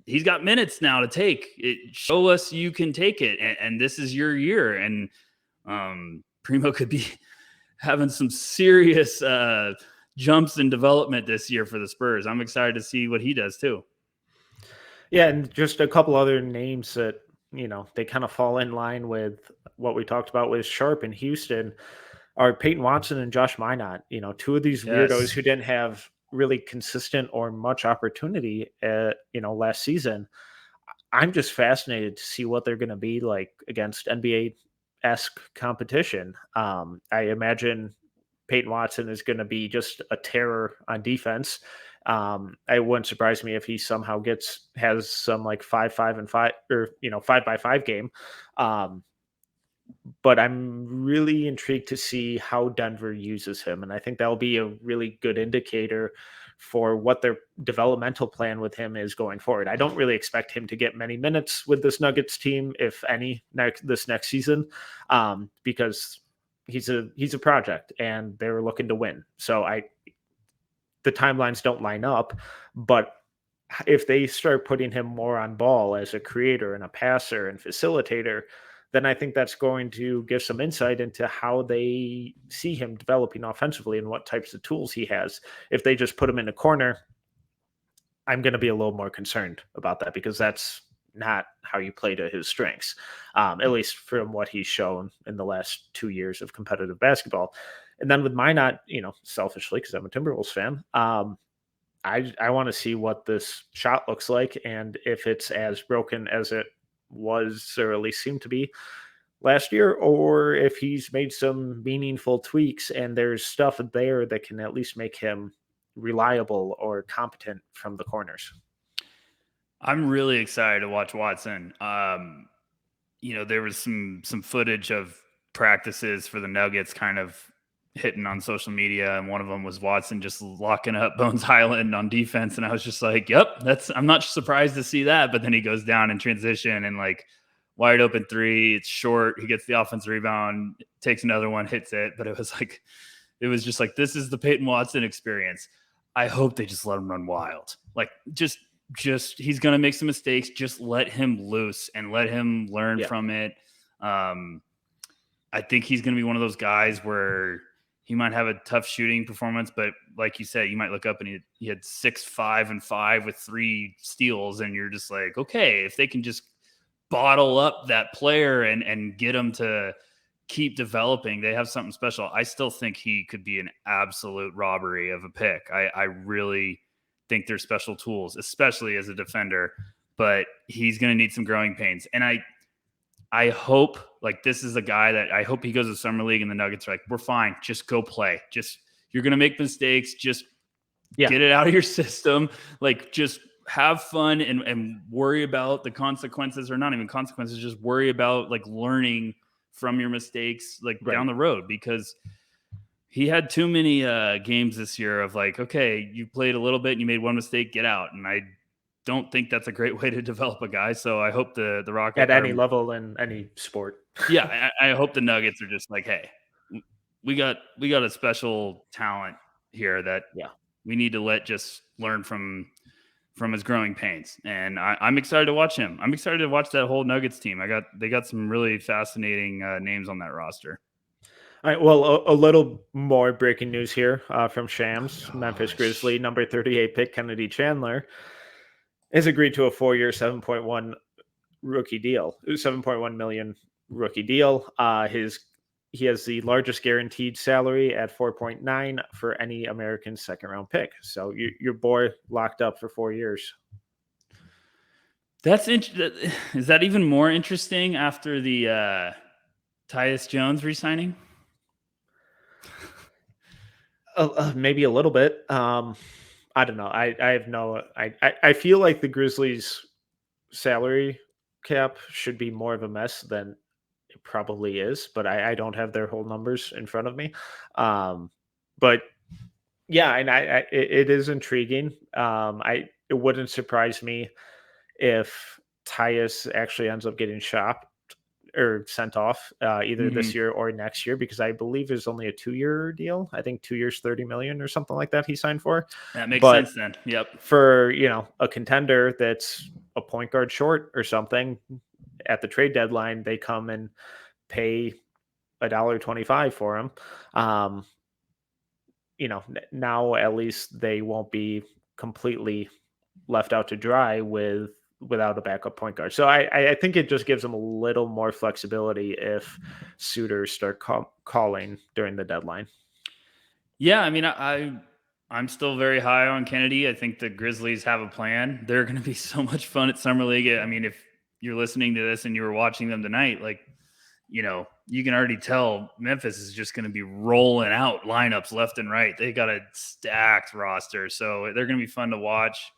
[SPEAKER 2] he's got minutes now to take. Show us you can take it, and this is your year. And Primo could be having some serious jumps in development this year for the Spurs. I'm excited to see what he does too.
[SPEAKER 1] Yeah, and just a couple other names that they kind of fall in line with what we talked about with Sharp in Houston are Peyton Watson and Josh Minot. Two of these weirdos who didn't have really consistent or much opportunity last season. I'm just fascinated to see what they're going to be like against NBA-esque competition. I imagine Peyton Watson is going to be just a terror on defense. It wouldn't surprise me if he somehow has some like 5-5 or 5x5 game. But I'm really intrigued to see how Denver uses him, and I think that'll be a really good indicator for what their developmental plan with him is going forward. I don't really expect him to get many minutes with this Nuggets team, if any, this next season, because he's a project and they're looking to win. So the timelines don't line up. But if they start putting him more on ball as a creator and a passer and facilitator, then I think that's going to give some insight into how they see him developing offensively and what types of tools he has. If they just put him in a corner, I'm going to be a little more concerned about that, because that's not how you play to his strengths, at least from what he's shown in the last 2 years of competitive basketball. And then with Minot, selfishly, because I'm a Timberwolves fan, I want to see what this shot looks like, and if it's as broken as it was, or at least seemed to be last year, or if he's made some meaningful tweaks and there's stuff there that can at least make him reliable or competent from the corners.
[SPEAKER 2] I'm really excited to watch Watson. There was some footage of practices for the Nuggets kind of hitting on social media, and one of them was Watson just locking up Bones Highland on defense, and I was just like, yep, I'm not surprised to see that. But then he goes down in transition and like wide open three, it's short, he gets the offensive rebound, takes another one, hits it. But it was just like, this is the Peyton Watson experience. I hope they just let him run wild. Like just he's going to make some mistakes. Just let him loose and let him learn from it. I think he's going to be one of those guys where he might have a tough shooting performance, but like you said, you might look up and he had 6, 5, and 5 with 3 steals. And you're just like, okay, if they can just bottle up that player and get him to keep developing, they have something special. I still think he could be an absolute robbery of a pick. I really think they're special tools, especially as a defender, but he's going to need some growing pains. And I hope, like, this is a guy that I hope he goes to Summer League and the Nuggets are like, we're fine. Just go play. You're going to make mistakes. Just get it out of your system. Like, just have fun and worry about the consequences, or not even consequences. Just worry about like learning from your mistakes, like down the road, because he had too many games this year of like, okay, you played a little bit and you made one mistake, get out. And I don't think that's a great way to develop a guy. So I hope the Rockets
[SPEAKER 1] at any level in any sport.
[SPEAKER 2] Yeah, I hope the Nuggets are just like, hey, we got a special talent here that we need to let just learn from his growing pains. And I'm excited to watch him. I'm excited to watch that whole Nuggets team. They got some really fascinating names on that roster.
[SPEAKER 1] All right, well, a little more breaking news here from Shams. Memphis Grizzly number 38 pick Kennedy Chandler has agreed to a 4-year, 7.1 rookie deal, 7.1 million rookie deal. He has the largest guaranteed salary at 4.9 for any American second round pick. So your boy locked up for 4 years.
[SPEAKER 2] Is that even more interesting after the Tyus Jones re-signing?
[SPEAKER 1] Maybe a little bit. I don't know. I feel like the Grizzlies' salary cap should be more of a mess than it probably is, but I don't have their whole numbers in front of me. But yeah, and it is intriguing. It wouldn't surprise me if Tyus actually ends up getting shopped or sent off either this year or next year, because I believe it's only a 2-year deal. I think 2 years, 30 million or something like that he signed for.
[SPEAKER 2] That makes sense then. Yep.
[SPEAKER 1] For, a contender that's a point guard short or something at the trade deadline, they come and pay $1.25 for him. Now at least they won't be completely left out to dry without a backup point guard. So I think it just gives them a little more flexibility if suitors start calling during the deadline.
[SPEAKER 2] Yeah, I mean, I'm still very high on Kennedy. I think the Grizzlies have a plan. They're going to be so much fun at Summer League. I mean, if you're listening to this and you were watching them tonight, like, you can already tell Memphis is just going to be rolling out lineups left and right. They got a stacked roster, so they're going to be fun to watch.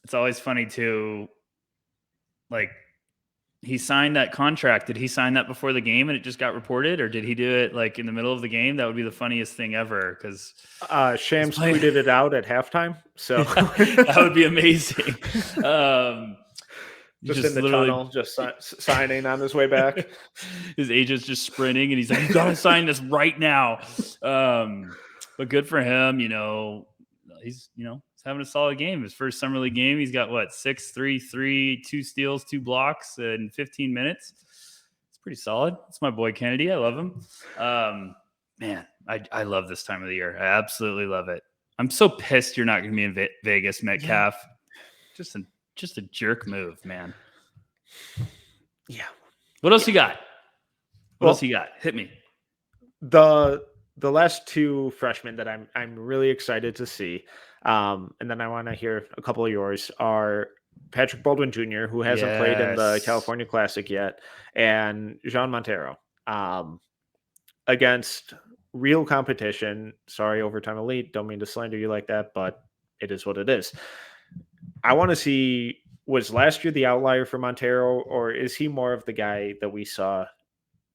[SPEAKER 2] It's always funny too. Like, he signed that contract. Did he sign that before the game and it just got reported, or did he do it like in the middle of the game? That would be the funniest thing ever. Because
[SPEAKER 1] Shams tweeted it out at halftime, so
[SPEAKER 2] that would be amazing.
[SPEAKER 1] Just in the tunnel, just signing on his way back.
[SPEAKER 2] His agent's just sprinting, and he's like, "You got to sign this right now." But But good for him. He's having a solid game. His first summer league game, he's got 6-3, 2 steals, 2 blocks in 15 minutes. It's pretty solid. It's my boy Kennedy. I love him. Man, I love this time of the year. I absolutely love it. I'm so pissed you're not going to be in Vegas, Metcalf. Yeah. Just a jerk move, man.
[SPEAKER 1] Yeah.
[SPEAKER 2] What else you got? What else you got? Hit me.
[SPEAKER 1] The last 2 freshmen that I'm really excited to see, and then I want to hear a couple of yours, are Patrick Baldwin Jr., who hasn't played in the California Classic yet, and Jean Montero, against real competition. Sorry, Overtime Elite. Don't mean to slander you like that, but it is what it is. I want to see, was last year the outlier for Montero, or is he more of the guy that we saw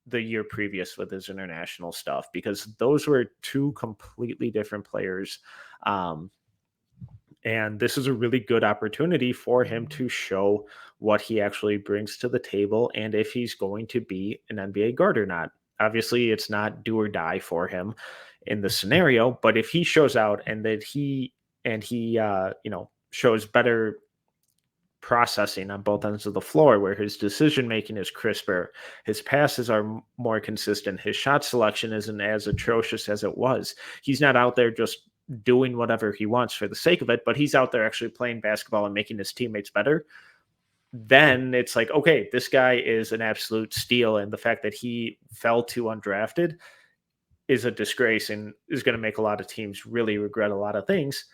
[SPEAKER 1] the year previous with his international stuff? Because those were 2 completely different players. And this is a really good opportunity for him to show what he actually brings to the table and if he's going to be an NBA guard or not. Obviously, it's not do or die for him in the scenario, but if he shows out and that he shows better processing on both ends of the floor, where his decision making is crisper, his passes are more consistent, his shot selection isn't as atrocious as it was. He's not out there just doing whatever he wants for the sake of it, but he's out there actually playing basketball and making his teammates better. Then it's like, okay, this guy is an absolute steal, and the fact that he fell to undrafted is a disgrace and is going to make a lot of teams really regret a lot of things.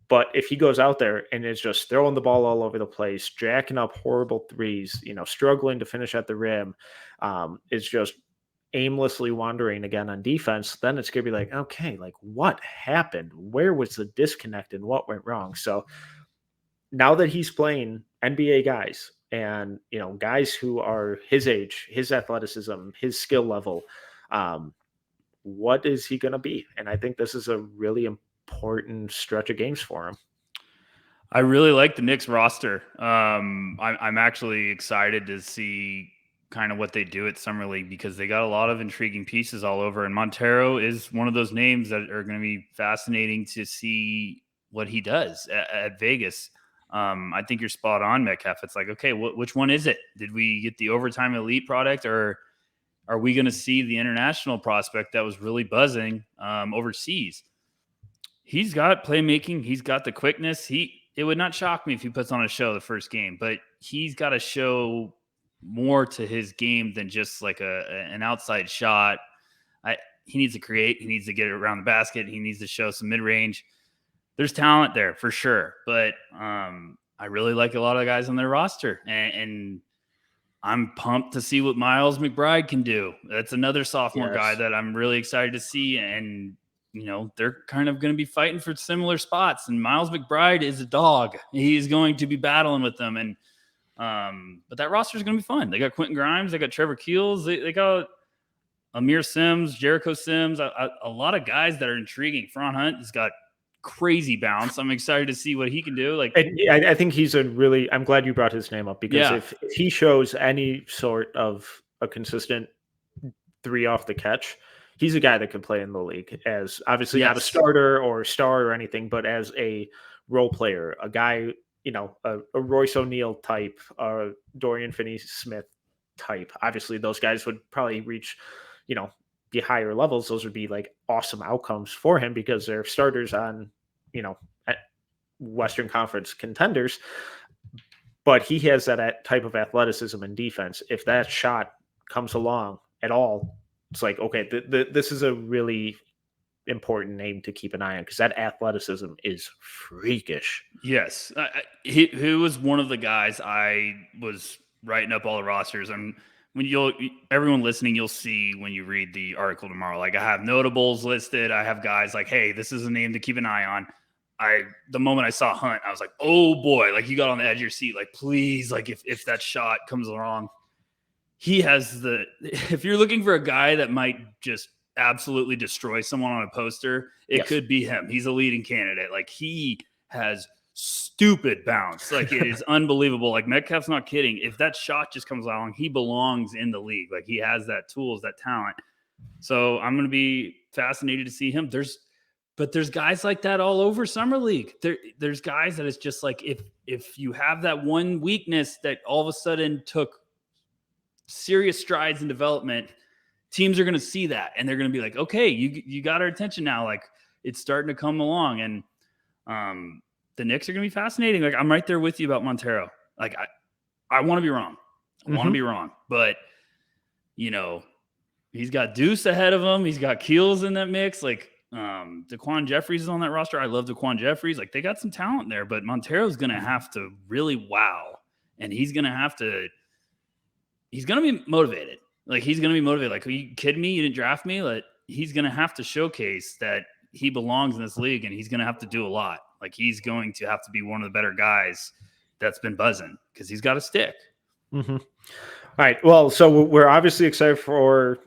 [SPEAKER 1] But if he goes out there and is just throwing the ball all over the place, jacking up horrible threes, struggling to finish at the rim, is just aimlessly wandering again on defense, then it's going to be like, okay, like what happened? Where was the disconnect and what went wrong? So now that he's playing NBA guys and, guys who are his age, his athleticism, his skill level, what is he going to be? And I think this is a really important stretch of games for him.
[SPEAKER 2] I really like the Knicks roster. I'm actually excited to see kind of what they do at Summer League because they got a lot of intriguing pieces all over. And Montero is one of those names that are going to be fascinating to see what he does at Vegas. I think you're spot on, Metcalf. It's like, okay, which one is it? Did we get the Overtime Elite product, or are we going to see the international prospect that was really buzzing overseas? He's got playmaking. He's got the quickness. It would not shock me if he puts on a show the first game, but he's got to show more to his game than just like an outside shot. He needs to create. He needs to get it around the basket. He needs to show some mid-range. There's talent there for sure, but I really like a lot of guys on their roster, and I'm pumped to see what Miles McBride can do. That's another sophomore guy that I'm really excited to see, and they're kind of going to be fighting for similar spots, and Miles McBride is a dog. He's going to be battling with them, and but that roster is going to be fun. They got Quentin Grimes, they got Trevor Keels, they got Amir Sims, Jericho Sims, a lot of guys that are intriguing. Fron Hunt has got crazy bounce. I'm excited to see what he can do.
[SPEAKER 1] I think he's I'm glad you brought his name up, because if he shows any sort of a consistent 3 off the catch, he's a guy that could play in the league as obviously not a starter or star or anything, but as a role player, a guy, a Royce O'Neal type, Dorian Finney-Smith type. Obviously those guys would probably reach, the higher levels. Those would be like awesome outcomes for him because they're starters on, at Western Conference contenders. But he has that type of athleticism and defense. If that shot comes along at all, it's like, okay, this is a really important name to keep an eye on because that athleticism is freakish.
[SPEAKER 2] Yes. He was one of the guys I was writing up all the rosters. And when everyone listening, you'll see when you read the article tomorrow, like I have notables listed. I have guys like, hey, this is a name to keep an eye on. The moment I saw Hunt, I was like, oh boy, like you got on the edge of your seat. Like, please, like if that shot comes along, he has if you're looking for a guy that might just absolutely destroy someone on a poster, it could be him. He's a leading candidate. Like he has stupid bounce. Like it is unbelievable. Like Metcalf's not kidding. If that shot just comes along, he belongs in the league. Like he has that tools, that talent. So I'm going to be fascinated to see him. There's But there's guys like that all over summer league. There's guys that it's just like if you have that one weakness that all of a sudden took serious strides in development, teams are going to see that and they're going to be like, okay, you got our attention now. Like it's starting to come along, and the Knicks are going to be fascinating. Like I'm right there with you about Montero. Like I want to be wrong. I want to be wrong, but he's got Deuce ahead of him. He's got Keels in that mix. Like Daquan Jeffries is on that roster. I love Daquan Jeffries. Like they got some talent there, but Montero's going to have to really wow, and he's going to be motivated. Like he's going to be motivated. Like, are you kidding me? You didn't draft me? Like he's going to have to showcase that he belongs in this league, and he's going to have to do a lot. Like he's going to have to be one of the better guys that's been buzzing because he's got a stick.
[SPEAKER 1] All right. Well, so we're obviously excited for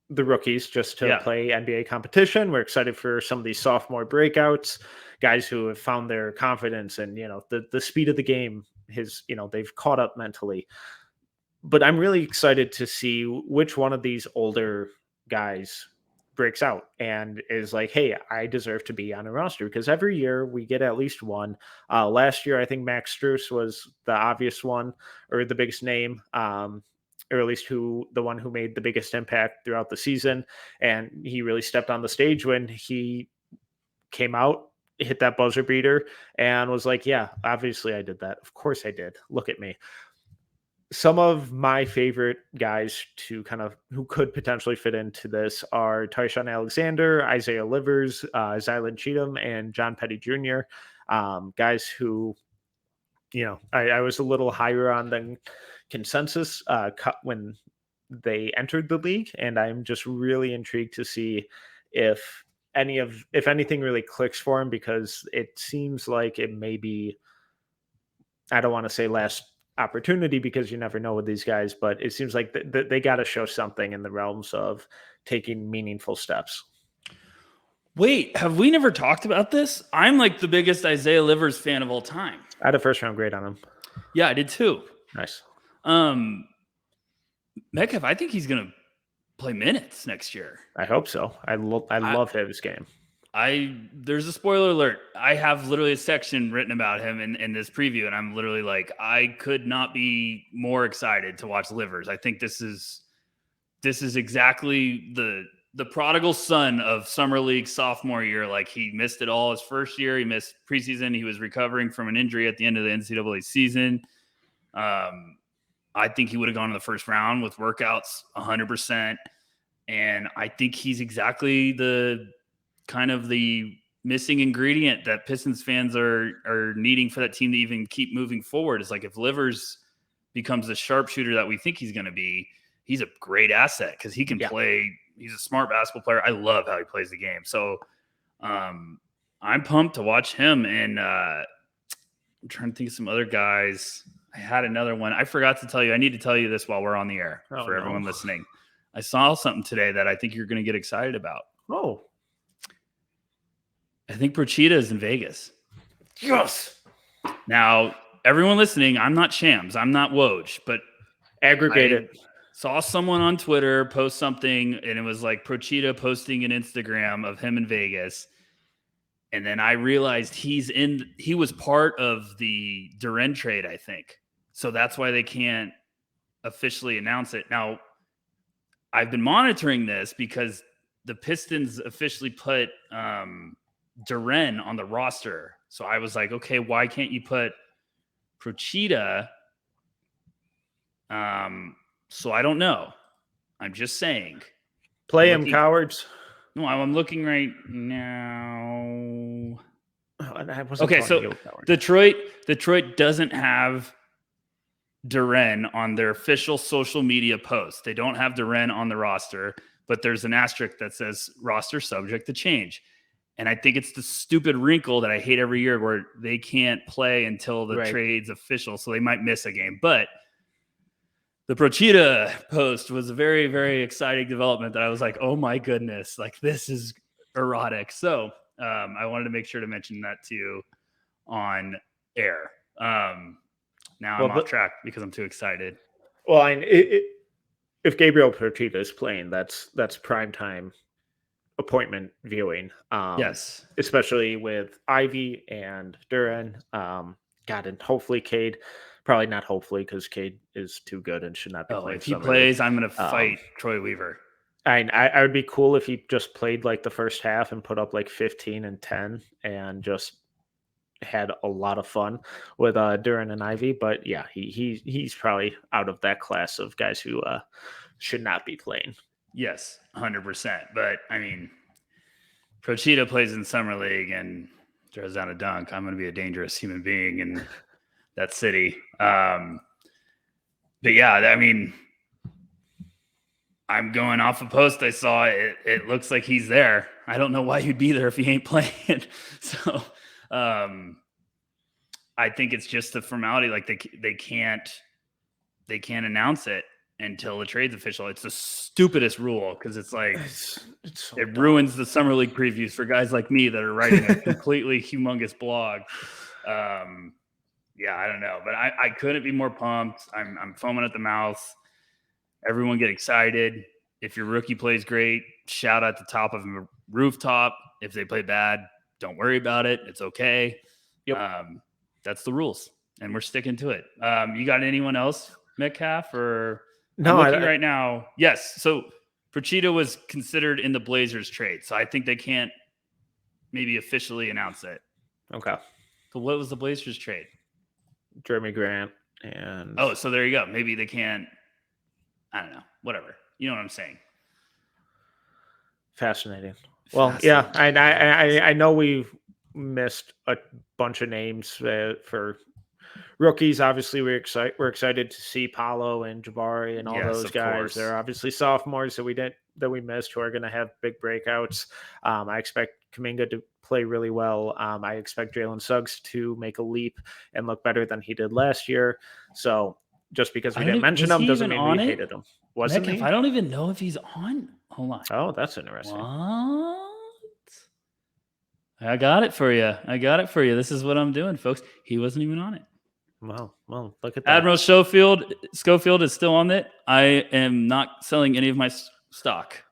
[SPEAKER 1] the rookies just to play NBA competition. We're excited for some of these sophomore breakouts, guys who have found their confidence and, the speed of the game they've caught up mentally. But I'm really excited to see which one of these older guys breaks out and is like, hey, I deserve to be on a roster, because every year we get at least one. Last year, I think Max Strus was the obvious one, or the biggest name, or at least the one who made the biggest impact throughout the season. And he really stepped on the stage when he came out, hit that buzzer beater, and was like, yeah, obviously I did that. Of course I did. Look at me. Some of my favorite guys who could potentially fit into this are Tyshawn Alexander, Isaiah Livers, Zylan Cheatham, and John Petty Jr. Guys who, I was a little higher on than consensus when they entered the league, and I'm just really intrigued to see if anything really clicks for him, because it seems like it may be, I don't want to say last opportunity, because you never know with these guys, but it seems like they got to show something in the realms of taking meaningful steps.
[SPEAKER 2] Wait, have we never talked about this? I'm like the biggest Isaiah Livers fan of all time.
[SPEAKER 1] I had a first round grade on him.
[SPEAKER 2] Yeah, I did too.
[SPEAKER 1] Nice.
[SPEAKER 2] Metcalf, I think he's going to play minutes next year.
[SPEAKER 1] I hope so. I love his game.
[SPEAKER 2] There's a spoiler alert. I have literally a section written about him in this preview, and I'm literally like, I could not be more excited to watch Livers. I think this is exactly the prodigal son of summer league sophomore year. Like he missed it all his first year. He missed preseason. He was recovering from an injury at the end of the NCAA season. I think he would have gone in the first round with workouts 100%. And I think he's exactly the missing ingredient that Pistons fans are needing for that team to even keep moving forward. It's like if Livers becomes the sharpshooter that we think he's going to be, he's a great asset because he can play. He's a smart basketball player. I love how he plays the game. So I'm pumped to watch him. And I'm trying to think of some other guys. I had another one. I forgot to tell you. I need to tell you this while we're on the air for everyone listening. I saw something today that I think you're going to get excited about.
[SPEAKER 1] Oh,
[SPEAKER 2] I think Procida is in Vegas.
[SPEAKER 1] Yes.
[SPEAKER 2] Now, everyone listening, I'm not Shams. I'm not Woj, but
[SPEAKER 1] aggregated.
[SPEAKER 2] Saw someone on Twitter post something, and it was like Procida posting an Instagram of him in Vegas. And then I realized he was part of the Durant trade, I think. So that's why they can't officially announce it. Now, I've been monitoring this because the Pistons officially put Durant on the roster. So I was like, okay, why can't you put Procida? So I don't know. I'm just saying.
[SPEAKER 1] Play him, cowards.
[SPEAKER 2] No, I'm looking right now.
[SPEAKER 1] Okay,
[SPEAKER 2] so Detroit doesn't have Durant on their official social media post. They don't have Durant on the roster, but there's an asterisk that says roster subject to change. And I think it's the stupid wrinkle that I hate every year where they can't play until the trade's official, so they might miss a game. But the Procida post was a very, very exciting development that I was like, oh my goodness, like this is erotic. So I wanted to make sure to mention that to you on air. Now I'm off track because I'm too excited.
[SPEAKER 1] Well, if Gabriel Procida is playing, that's prime time appointment viewing.
[SPEAKER 2] Yes.
[SPEAKER 1] Especially with Ivy and Durant. God, and hopefully Cade. Probably not hopefully, because Cade is too good and should not be
[SPEAKER 2] Oh,
[SPEAKER 1] playing
[SPEAKER 2] if he
[SPEAKER 1] summer league.
[SPEAKER 2] plays, I'm going to fight Troy Weaver.
[SPEAKER 1] I would be cool if he just played like the first half and put up like 15 and 10 and just had a lot of fun with Durant and Ivy. But yeah, he's probably out of that class of guys who should not be playing.
[SPEAKER 2] Yes, 100%. But I mean, Prochita plays in summer league and throws down a dunk. I'm going to be a dangerous human being in that city. But yeah, I mean, I'm going off a post I saw. It looks like he's there. I don't know why you'd be there if he ain't playing. So I think it's just a formality. Like they can't announce it until the trade's official. It's the stupidest rule because it's like it ruins the summer league previews for guys like me that are writing a completely humongous blog. Yeah, I don't know, but I couldn't be more pumped. I'm foaming at the mouth. Everyone get excited. If your rookie plays great, shout at the top of a rooftop. If they play bad, don't worry about it. It's okay.
[SPEAKER 1] Yep.
[SPEAKER 2] That's the rules, and we're sticking to it. You got anyone else, Metcalf? Or
[SPEAKER 1] no,
[SPEAKER 2] I'm looking right now. Yes. So Prochita was considered in the Blazers trade, so I think they can't maybe officially announce it.
[SPEAKER 1] Okay.
[SPEAKER 2] So what was the Blazers trade?
[SPEAKER 1] Jeremy Grant and
[SPEAKER 2] so there you go. Maybe they can't. I don't know. Whatever. You know what I'm saying?
[SPEAKER 1] Fascinating. Well, yeah, I know we've missed a bunch of names for rookies. Obviously, we're excited to see Paolo and Jabari and all those guys.
[SPEAKER 2] Course.
[SPEAKER 1] They're obviously sophomores that we missed who are going to have big breakouts. I expect Kuminga to play really well. I expect Jalen Suggs to make a leap and look better than he did last year. So just because we didn't mention him doesn't mean we hated him. Wasn't he?
[SPEAKER 2] I don't even know if he's on. Hold on.
[SPEAKER 1] Oh, that's interesting.
[SPEAKER 2] What? I got it for you. This is what I'm doing, folks. He wasn't even on it.
[SPEAKER 1] Well, look at that.
[SPEAKER 2] Admiral Schofield is still on it. I am not selling any of my stock.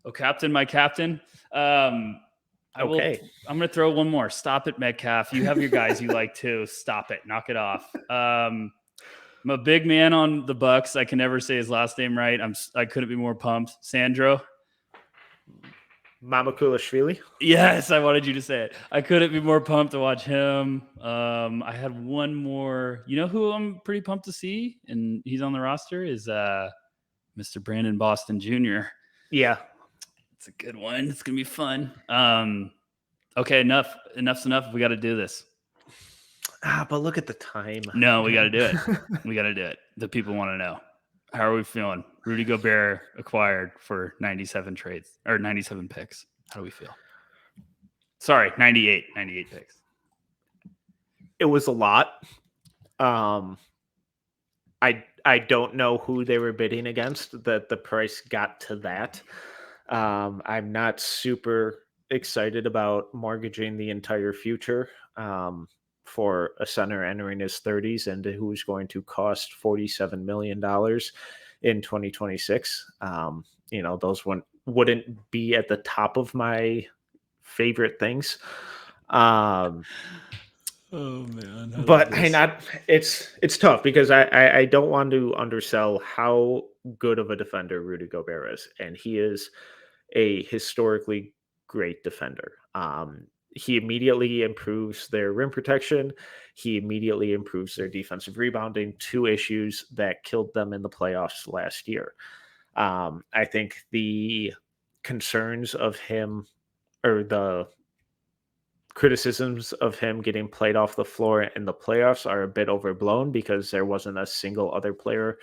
[SPEAKER 2] Oh, Captain, my captain. I'm going to throw one more. Stop it, Metcalf. You have your guys you like too. Stop it. Knock it off. I'm a big man on the Bucks. I can never say his last name right. I couldn't be more pumped. Sandro.
[SPEAKER 1] Mamakulashvili?
[SPEAKER 2] Yes, I wanted you to say it. I couldn't be more pumped to watch him. I had one more. You know who I'm pretty pumped to see? And he's on the roster is Mr. Brandon Boston Jr.
[SPEAKER 1] Yeah.
[SPEAKER 2] It's a good one. It's going to be fun. Okay, enough's enough. We got to do this.
[SPEAKER 1] But look at the time.
[SPEAKER 2] No, we got to do it. The people want to know. How are we feeling? Rudy Gobert acquired for 97 trades or 97 picks. How do we feel? Sorry, 98 picks.
[SPEAKER 1] It was a lot. I don't know who they were bidding against that the price got to that. I'm not super excited about mortgaging the entire future for a center entering his 30s and who's going to cost $47 million in 2026. Those wouldn't be at the top of my favorite things.
[SPEAKER 2] Oh man.
[SPEAKER 1] But it's tough because I don't want to undersell how good of a defender Rudy Gobert is. And he is a historically great defender. He immediately improves their rim protection. He immediately improves their defensive rebounding, 2 issues that killed them in the playoffs last year. I think the concerns of him or the criticisms of him getting played off the floor in the playoffs are a bit overblown because there wasn't a single other player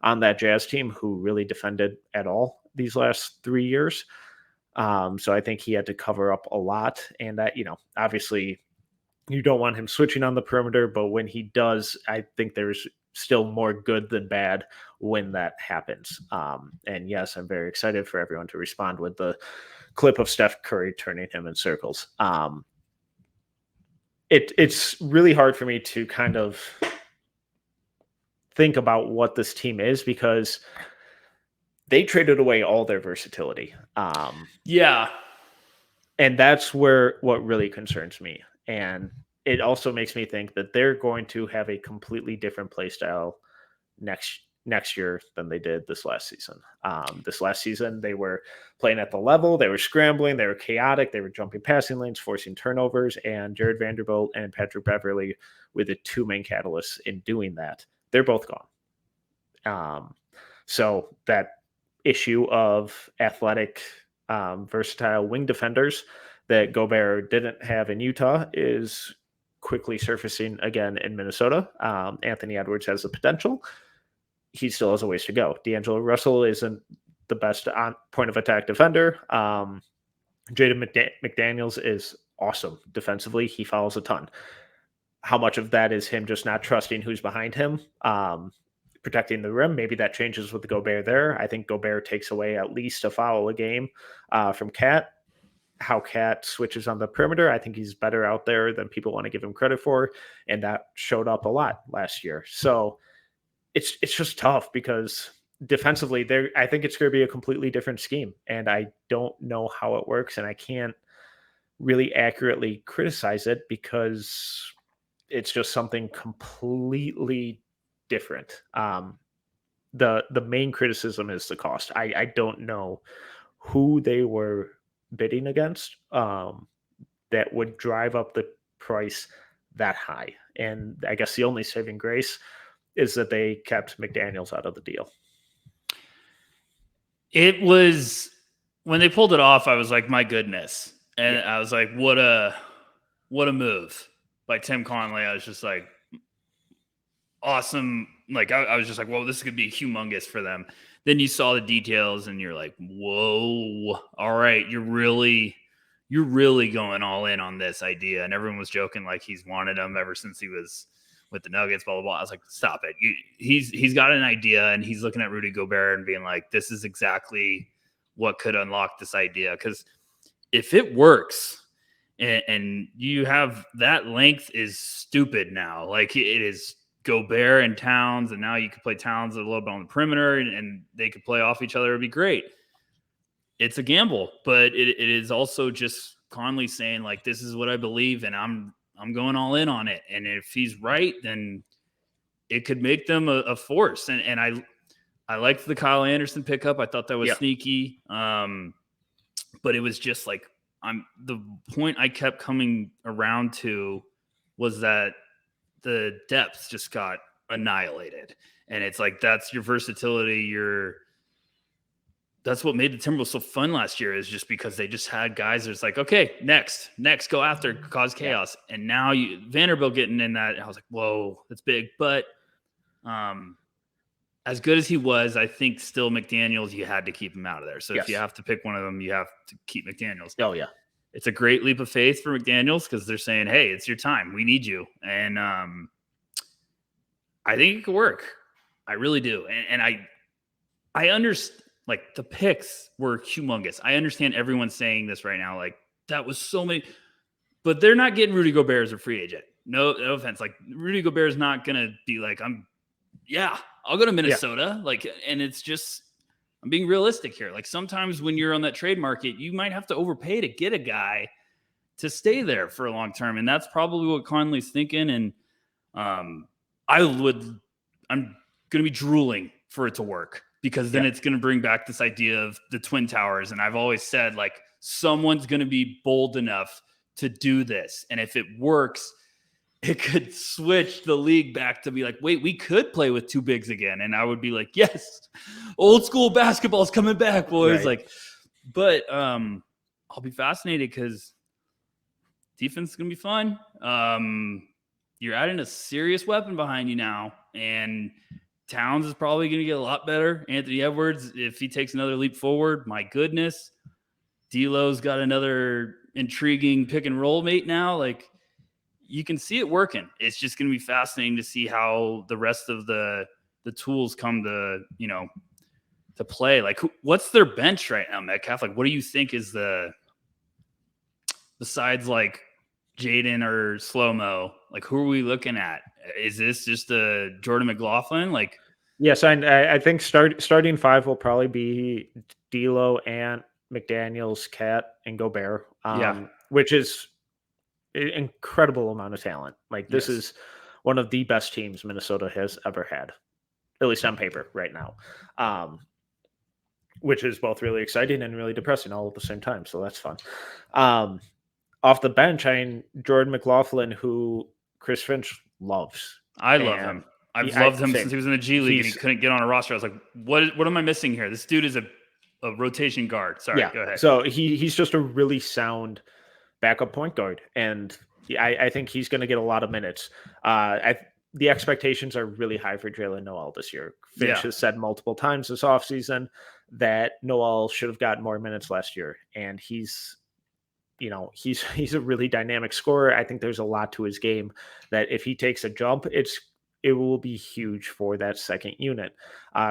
[SPEAKER 1] on that Jazz team who really defended at all these last 3 years. So I think he had to cover up a lot. And that, obviously you don't want him switching on the perimeter, but when he does, I think there's still more good than bad when that happens. And yes, I'm very excited for everyone to respond with the clip of Steph Curry turning him in circles. It's really hard for me to kind of think about what this team is because they traded away all their versatility.
[SPEAKER 2] Yeah.
[SPEAKER 1] And that's what really concerns me. And it also makes me think that they're going to have a completely different play style next year than they did this last season. This last season, they were playing at the level, they were scrambling, they were chaotic, they were jumping passing lanes, forcing turnovers, and Jared Vanderbilt and Patrick Beverly were the two main catalysts in doing that. They're both gone. So that issue of athletic, versatile wing defenders that Gobert didn't have in Utah is quickly surfacing again in Minnesota. Anthony Edwards has the potential. He still has a ways to go. D'Angelo Russell isn't the best on point of attack defender. Jaden McDaniels is awesome defensively. He fouls a ton. How much of that is him just not trusting who's behind him, protecting the rim? Maybe that changes with the Gobert there. I think Gobert takes away at least a foul a game from Cat. How Cat switches on the perimeter, I think he's better out there than people want to give him credit for, and that showed up a lot last year. So it's just tough because defensively, there I think it's going to be a completely different scheme, and I don't know how it works, and I can't really accurately criticize it because it's just something completely different. The main criticism is the cost. I don't know who they were bidding against that would drive up the price that high. And I guess the only saving grace is that they kept McDaniels out of the deal.
[SPEAKER 2] It was when they pulled it off, I was like, my goodness. And I was like, what a move by Tim Conley. I was just like, awesome. Like, I was just like, whoa, this could be humongous for them. Then you saw the details and you're like, whoa, all right, you're really going all in on this idea. And everyone was joking like he's wanted him ever since he was with the Nuggets, blah, blah, blah. I was like, stop it. He's got an idea and he's looking at Rudy Gobert and being like, this is exactly what could unlock this idea. Because if it works and you have that length is stupid now. Like it is Gobert and Towns, and now you could play Towns a little bit on the perimeter and they could play off each other. It'd be great. It's a gamble, but it is also just Conley saying like, this is what I believe and I'm going all in on it. And if he's right, then it could make them a force. And I liked the Kyle Anderson pickup. I thought that was sneaky. But it was just like, the point I kept coming around to was that the depth just got annihilated. And it's like, that's your versatility. That's what made the Timberwolves so fun last year, is just because they just had guys that's like, okay, next, go after, cause chaos. Yeah. And now Vanderbilt getting in that, I was like, whoa, that's big. But as good as he was, I think still McDaniels, you had to keep him out of there. So if you have to pick one of them, you have to keep McDaniels.
[SPEAKER 1] Oh, yeah.
[SPEAKER 2] It's a great leap of faith for McDaniels because they're saying, hey, it's your time. We need you. And I think it could work. I really do. And I understand, like, the picks were humongous. I understand everyone saying this right now. Like, that was so many. But they're not getting Rudy Gobert as a free agent. No offense. Like, Rudy Gobert is not going to be like, I'll go to Minnesota. Yeah. Like, and it's just, I'm being realistic here. Like, sometimes when you're on that trade market, you might have to overpay to get a guy to stay there for a long term. And that's probably what Conley's thinking. And I'm going to be drooling for it to work, because then it's going to bring back this idea of the Twin Towers. And I've always said, like, someone's going to be bold enough to do this. And if it works, it could switch the league back to be like, wait, we could play with two bigs again. And I would be like, yes, old school basketball's coming back, boys. Right. Like, but I'll be fascinated because defense is going to be fun. You're adding a serious weapon behind you now. And Towns is probably going to get a lot better. Anthony Edwards, if he takes another leap forward, my goodness. D'Lo's got another intriguing pick and roll mate now. Like, you can see it working. It's just going to be fascinating to see how the rest of the tools come to, to play. Like, what's their bench right now, Metcalf? Like, what do you think is besides like Jaden or Slow-Mo, like, who are we looking at? Is this just a Jordan McLaughlin? Like,
[SPEAKER 1] Yes, I think starting five will probably be D'Lo, Ant, McDaniels, Cat, and Gobert,
[SPEAKER 2] Yeah.
[SPEAKER 1] which is an incredible amount of talent. Like this
[SPEAKER 2] Yes.
[SPEAKER 1] is one of the best teams Minnesota has ever had, at least on paper right now, um, which is both really exciting and really depressing all at the same time. So that's fun. Um, Off the bench, I mean Jordan McLaughlin, who Chris Finch loves,
[SPEAKER 2] I love
[SPEAKER 1] and
[SPEAKER 2] him. I've
[SPEAKER 1] I
[SPEAKER 2] loved him since
[SPEAKER 1] same.
[SPEAKER 2] he was in the G League and he
[SPEAKER 1] He's
[SPEAKER 2] couldn't get on a roster. I was like, what am I missing here? This dude is a rotation guard. Sorry,
[SPEAKER 1] Yeah,
[SPEAKER 2] go ahead.
[SPEAKER 1] so he's just a really sound backup point guard, and I think he's going to get a lot of minutes. The expectations are really high for Jalen Noel this year. Finch
[SPEAKER 2] Yeah.
[SPEAKER 1] has said multiple times this offseason that Noel should have gotten more minutes last year, and he's a really dynamic scorer. I think there's a lot to his game that if he takes a jump, it will be huge for that second unit.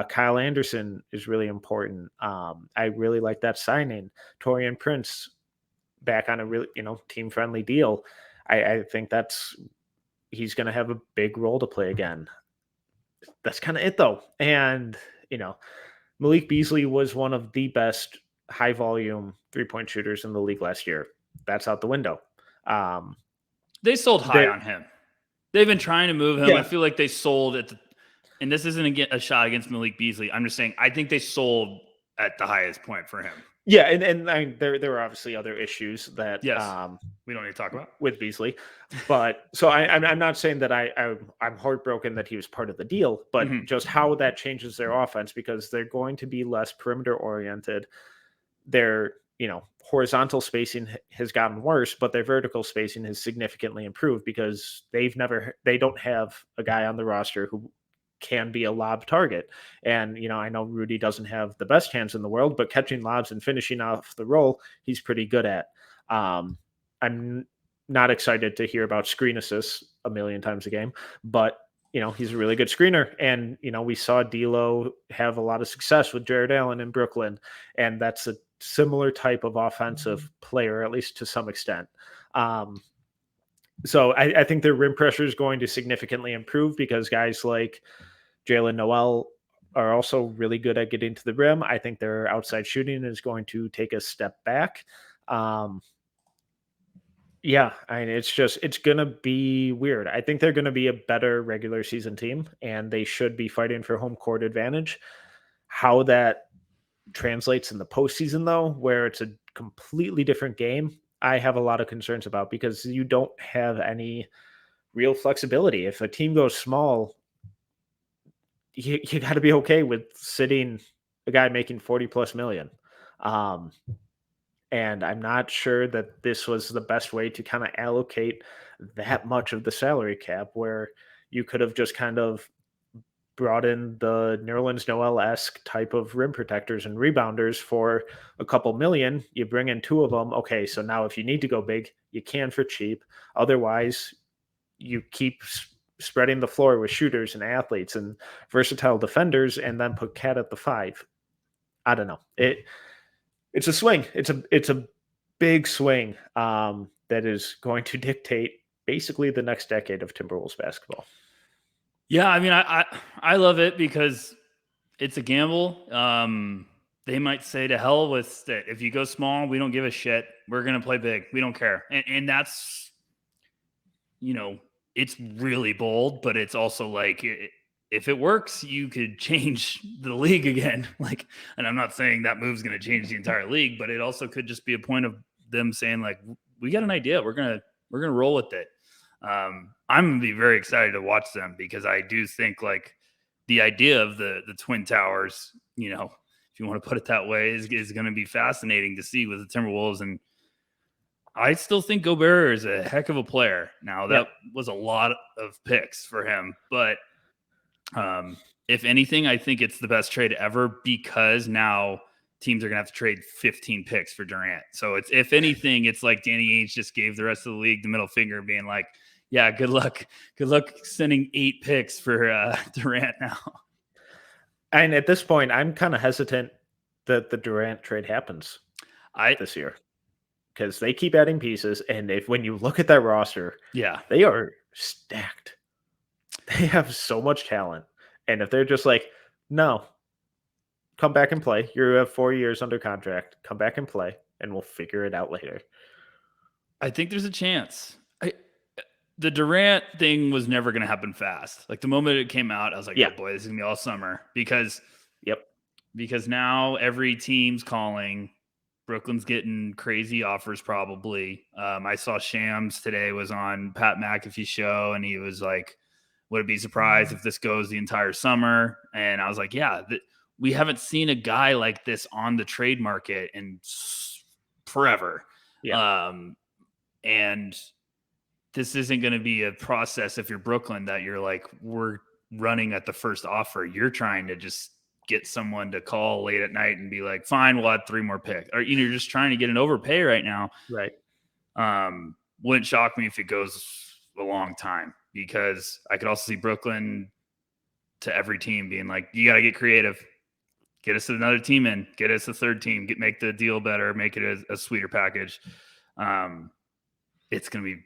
[SPEAKER 1] Kyle Anderson is really important. I really like that signing. Torian Prince back on a really team friendly deal. I think he's going to have a big role to play again. That's kind of it though. And Malik Beasley was one of the best high volume 3-point shooters in the league last year. That's out the window. Um,
[SPEAKER 2] They sold high on him. They've been trying to move him.
[SPEAKER 1] Yeah.
[SPEAKER 2] I feel like they sold at and this isn't a shot against Malik Beasley. I'm just saying I think they sold at the highest point for him.
[SPEAKER 1] Yeah, and there were obviously other issues that
[SPEAKER 2] we don't need to talk about
[SPEAKER 1] with Beasley, but so I'm not saying that I'm heartbroken that he was part of the deal, but just how that changes their offense because they're going to be less perimeter oriented. Their horizontal spacing has gotten worse, but their vertical spacing has significantly improved because they don't have a guy on the roster who can be a lob target. And, I know Rudy doesn't have the best hands in the world, but catching lobs and finishing off the roll, he's pretty good at. I'm not excited to hear about screen assists a million times a game, but he's a really good screener. And, we saw D'Lo have a lot of success with Jared Allen in Brooklyn. And that's a similar type of offensive player, at least to some extent. So I think their rim pressure is going to significantly improve because guys like Jalen Noel are also really good at getting to the rim. I think their outside shooting is going to take a step back. Yeah, I mean, it's going to be weird. I think they're going to be a better regular season team, and they should be fighting for home court advantage. How that translates in the postseason, though, where it's a completely different game, I have a lot of concerns about because you don't have any real flexibility. If a team goes small, you got to be okay with sitting a guy making 40 plus million. And I'm not sure that this was the best way to kind of allocate that much of the salary cap where you could have just kind of brought in the Nerlens Noel-esque type of rim protectors and rebounders for a couple million. You bring in two of them. Okay, so now if you need to go big, you can for cheap. Otherwise, you keep spreading the floor with shooters and athletes and versatile defenders and then put Cat at the 5. I don't know. It's a swing. It's a big swing that is going to dictate basically the next decade of Timberwolves basketball.
[SPEAKER 2] Yeah, I mean, I love it because it's a gamble. They might say to hell with it. If you go small, we don't give a shit. We're going to play big. We don't care. And that's, it's really bold, but it's also like, if it works, you could change the league again. And I'm not saying that move's going to change the entire league, but it also could just be a point of them saying like, we got an idea. We're going to roll with it. I'm going to be very excited to watch them because I do think like the idea of the Twin Towers, if you want to put it that way, is going to be fascinating to see with the Timberwolves. And I still think Gobert is a heck of a player. Now that was a lot of picks for him, but if anything, I think it's the best trade ever because now teams are going to have to trade 15 picks for Durant. So if anything, it's like Danny Ainge just gave the rest of the league the middle finger being like, yeah, good luck sending 8 picks for Durant now.
[SPEAKER 1] And at this point, I'm kind of hesitant that the Durant trade happens this year because they keep adding pieces. And when you look at that roster, they are stacked. They have so much talent. And if they're just like, no, come back and play. You have 4 years under contract. Come back and play, and we'll figure it out later.
[SPEAKER 2] I think there's a chance. The Durant thing was never going to happen fast. Like the moment it came out, I was like,
[SPEAKER 1] Yeah.
[SPEAKER 2] oh boy, this is going to be all summer because
[SPEAKER 1] Yep.
[SPEAKER 2] now every team's calling. Brooklyn's getting crazy offers probably. I saw Shams today was on Pat McAfee's show, and he was like, would it be surprised if this goes the entire summer? And I was like, yeah, we haven't seen a guy like this on the trade market in forever.
[SPEAKER 1] Yeah.
[SPEAKER 2] And this isn't going to be a process if you're Brooklyn that you're like, we're running at the first offer. You're trying to just get someone to call late at night and be like, fine, we'll add 3 more picks. Or, you're just trying to get an overpay right now.
[SPEAKER 1] Right.
[SPEAKER 2] Wouldn't shock me if it goes a long time, because I could also see Brooklyn to every team being like, you got to get creative. Get us another team in. Get us a third team. Make the deal better. Make it a sweeter package. It's going to be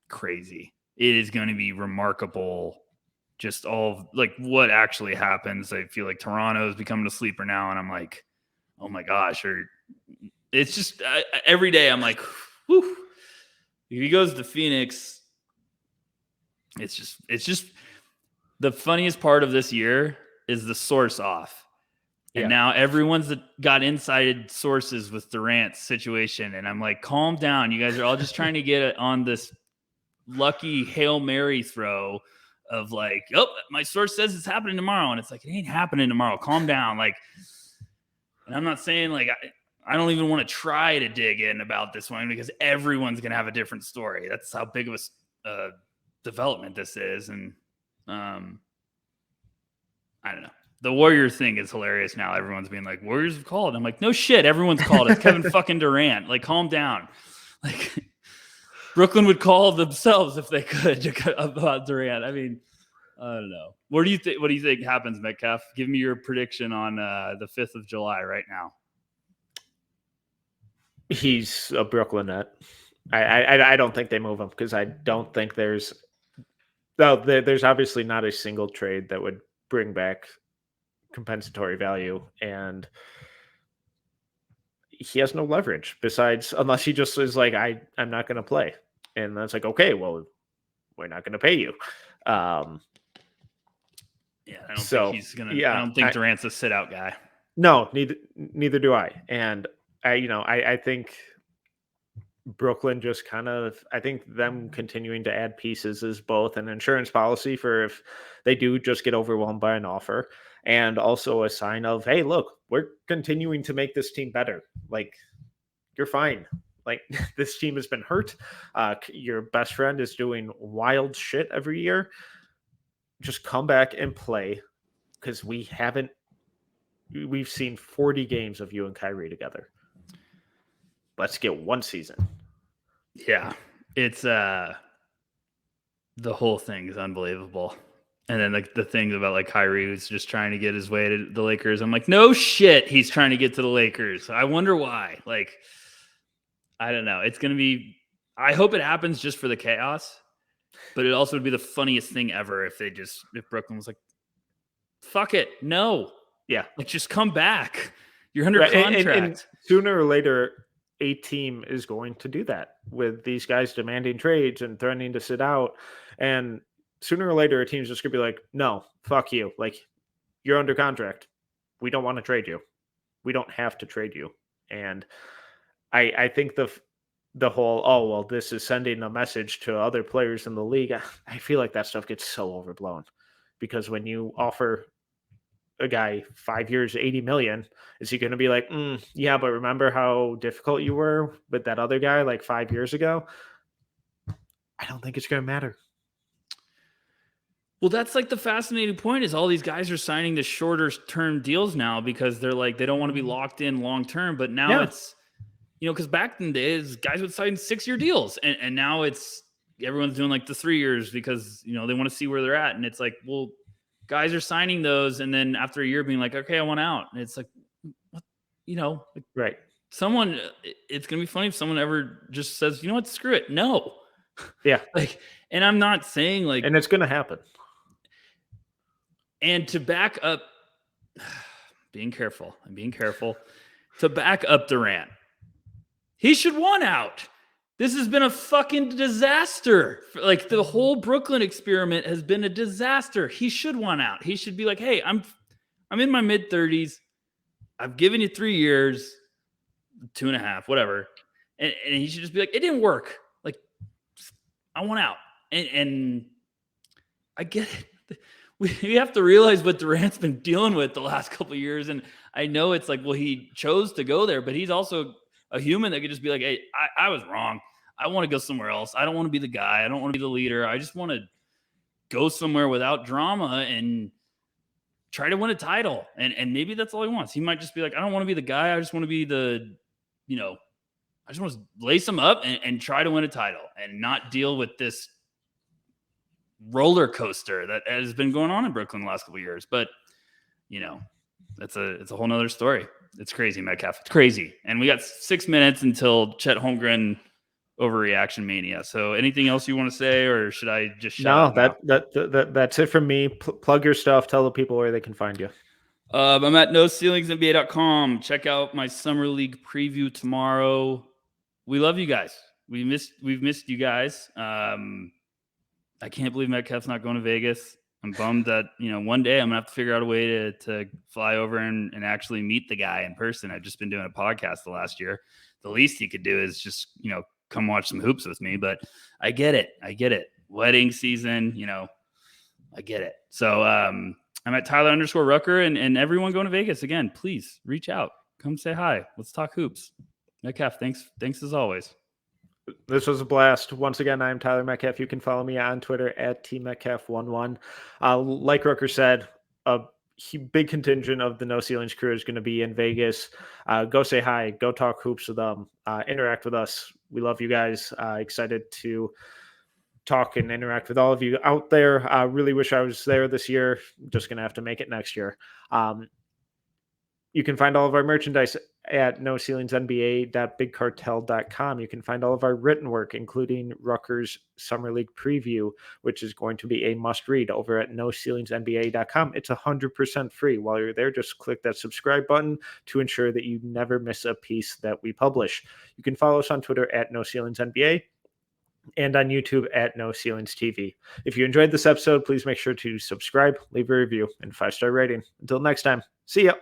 [SPEAKER 2] crazy. It is going to be remarkable. Just all like what actually happens. I feel like Toronto is becoming a sleeper now, and I'm like, oh my gosh. Or it's just every day I'm like, whew. If he goes to Phoenix, it's just the funniest part of this year is the source off. And now everyone's got inside sources with Durant's situation. And I'm like, calm down. You guys are all just trying to get on this lucky Hail Mary throw of like, oh, my source says it's happening tomorrow. And it's like, it ain't happening tomorrow. Calm down. Like, and I'm not saying like, I don't even want to try to dig in about this one, because everyone's going to have a different story. That's how big of a development this is. And I don't know. The Warriors thing is hilarious now. Everyone's being like, Warriors have called. I'm like, no shit. Everyone's called. It's Kevin fucking Durant. Like, calm down. Like, Brooklyn would call themselves if they could about Durant. I mean, I don't know. What do you think happens, Metcalf? Give me your prediction on the 5th of July right now.
[SPEAKER 1] He's a Brooklyn net. I don't think they move him, because I don't think there's obviously not a single trade that would bring back compensatory value, and he has no leverage besides, unless he just is like, I'm not going to play, and that's like, okay, well, we're not going to pay you.
[SPEAKER 2] Yeah, I don't think he's gonna. Yeah, I don't think Durant's a sit out guy.
[SPEAKER 1] No, neither do I. And I think Brooklyn just I think them continuing to add pieces is both an insurance policy for if they do just get overwhelmed by an offer, and also a sign of, hey, look, we're continuing to make this team better. Like, you're fine. Like, this team has been hurt. Your best friend is doing wild shit every year. Just come back and play, because we've seen 40 games of you and Kyrie together. Let's get one season.
[SPEAKER 2] Yeah, it's the whole thing is unbelievable. And then like the things about like Kyrie who's just trying to get his way to the Lakers. I'm like, no shit, he's trying to get to the Lakers. I wonder why. Like, I don't know. It's gonna be. I hope it happens just for the chaos, but it also would be the funniest thing ever if Brooklyn was like, fuck it, no,
[SPEAKER 1] yeah,
[SPEAKER 2] like just come back. You're under contract.
[SPEAKER 1] And sooner or later, a team is going to do that with these guys demanding trades and threatening to sit out. And sooner or later, a team's just going to be like, no, fuck you. Like, you're under contract. We don't want to trade you. We don't have to trade you. And I think the whole, oh, well, this is sending a message to other players in the league. I feel like that stuff gets so overblown, because when you offer a guy 5 years, 80 million, is he going to be like, yeah, but remember how difficult you were with that other guy like 5 years ago? I don't think it's going to matter.
[SPEAKER 2] Well, that's like the fascinating point is all these guys are signing the shorter term deals now, because they're like, they don't want to be locked in long term. But now it's, because back in the days, guys would sign 6-year deals, and now it's everyone's doing like the 3 years because they want to see where they're at. And it's like, well, guys are signing those, and then after a year being like, okay, I want out. And it's like, what, like,
[SPEAKER 1] right.
[SPEAKER 2] It's going to be funny if someone ever just says, you know what, screw it. No.
[SPEAKER 1] Yeah.
[SPEAKER 2] Like, and I'm not saying like,
[SPEAKER 1] and it's going to happen.
[SPEAKER 2] And to back up, being careful, to back up Durant, he should want out. This has been a fucking disaster. Like, the whole Brooklyn experiment has been a disaster. He should want out. He should be like, hey, I'm in my mid-30s. I've given you 3 years, 2.5, whatever. And he should just be like, it didn't work. Like, I want out. And I get it. We have to realize what Durant's been dealing with the last couple of years. And I know it's like, well, he chose to go there, but he's also a human that could just be like, hey, I was wrong. I want to go somewhere else. I don't want to be the guy. I don't want to be the leader. I just want to go somewhere without drama and try to win a title. And maybe that's all he wants. He might just be like, I don't want to be the guy. I just want to be the, I just want to lace him up and try to win a title and not deal with this roller coaster that has been going on in Brooklyn the last couple of years. But, it's a whole nother story. It's crazy, Metcalf. It's crazy. And we got 6 minutes until Chet Holmgren overreaction mania. So anything else you want to say, or should I just shut up?
[SPEAKER 1] That's it from me. Plug your stuff. Tell the people where they can find you.
[SPEAKER 2] I'm at NoCeilingsNBA.com. Check out my summer league preview tomorrow. We love you guys. We've missed you guys. I can't believe Metcalf's not going to Vegas. I'm bummed that, one day I'm gonna have to figure out a way to fly over and actually meet the guy in person. I've just been doing a podcast the last year. The least he could do is just, come watch some hoops with me, but I get it. Wedding season, I get it. So I'm at Tyler_Rucker and everyone going to Vegas again, please reach out. Come say hi. Let's talk hoops. Metcalf, thanks as always.
[SPEAKER 1] This was a blast. Once again, I'm Tyler Metcalf. You can follow me on Twitter at TMetcalf11. Like Rucker said, a big contingent of the No Ceilings crew is going to be in Vegas. Go say hi. Go talk hoops with them. Interact with us. We love you guys. Excited to talk and interact with all of you out there. Really wish I was there this year. Just going to have to make it next year. You can find all of our merchandise at NoCeilingsNBA.BigCartel.com. You can find all of our written work, including Rutgers Summer League Preview, which is going to be a must-read over at NoCeilingsNBA.com. It's 100% free. While you're there, just click that subscribe button to ensure that you never miss a piece that we publish. You can follow us on Twitter at NoCeilingsNBA and on YouTube at NoCeilingsTV. If you enjoyed this episode, please make sure to subscribe, leave a review, and 5-star rating. Until next time, see ya.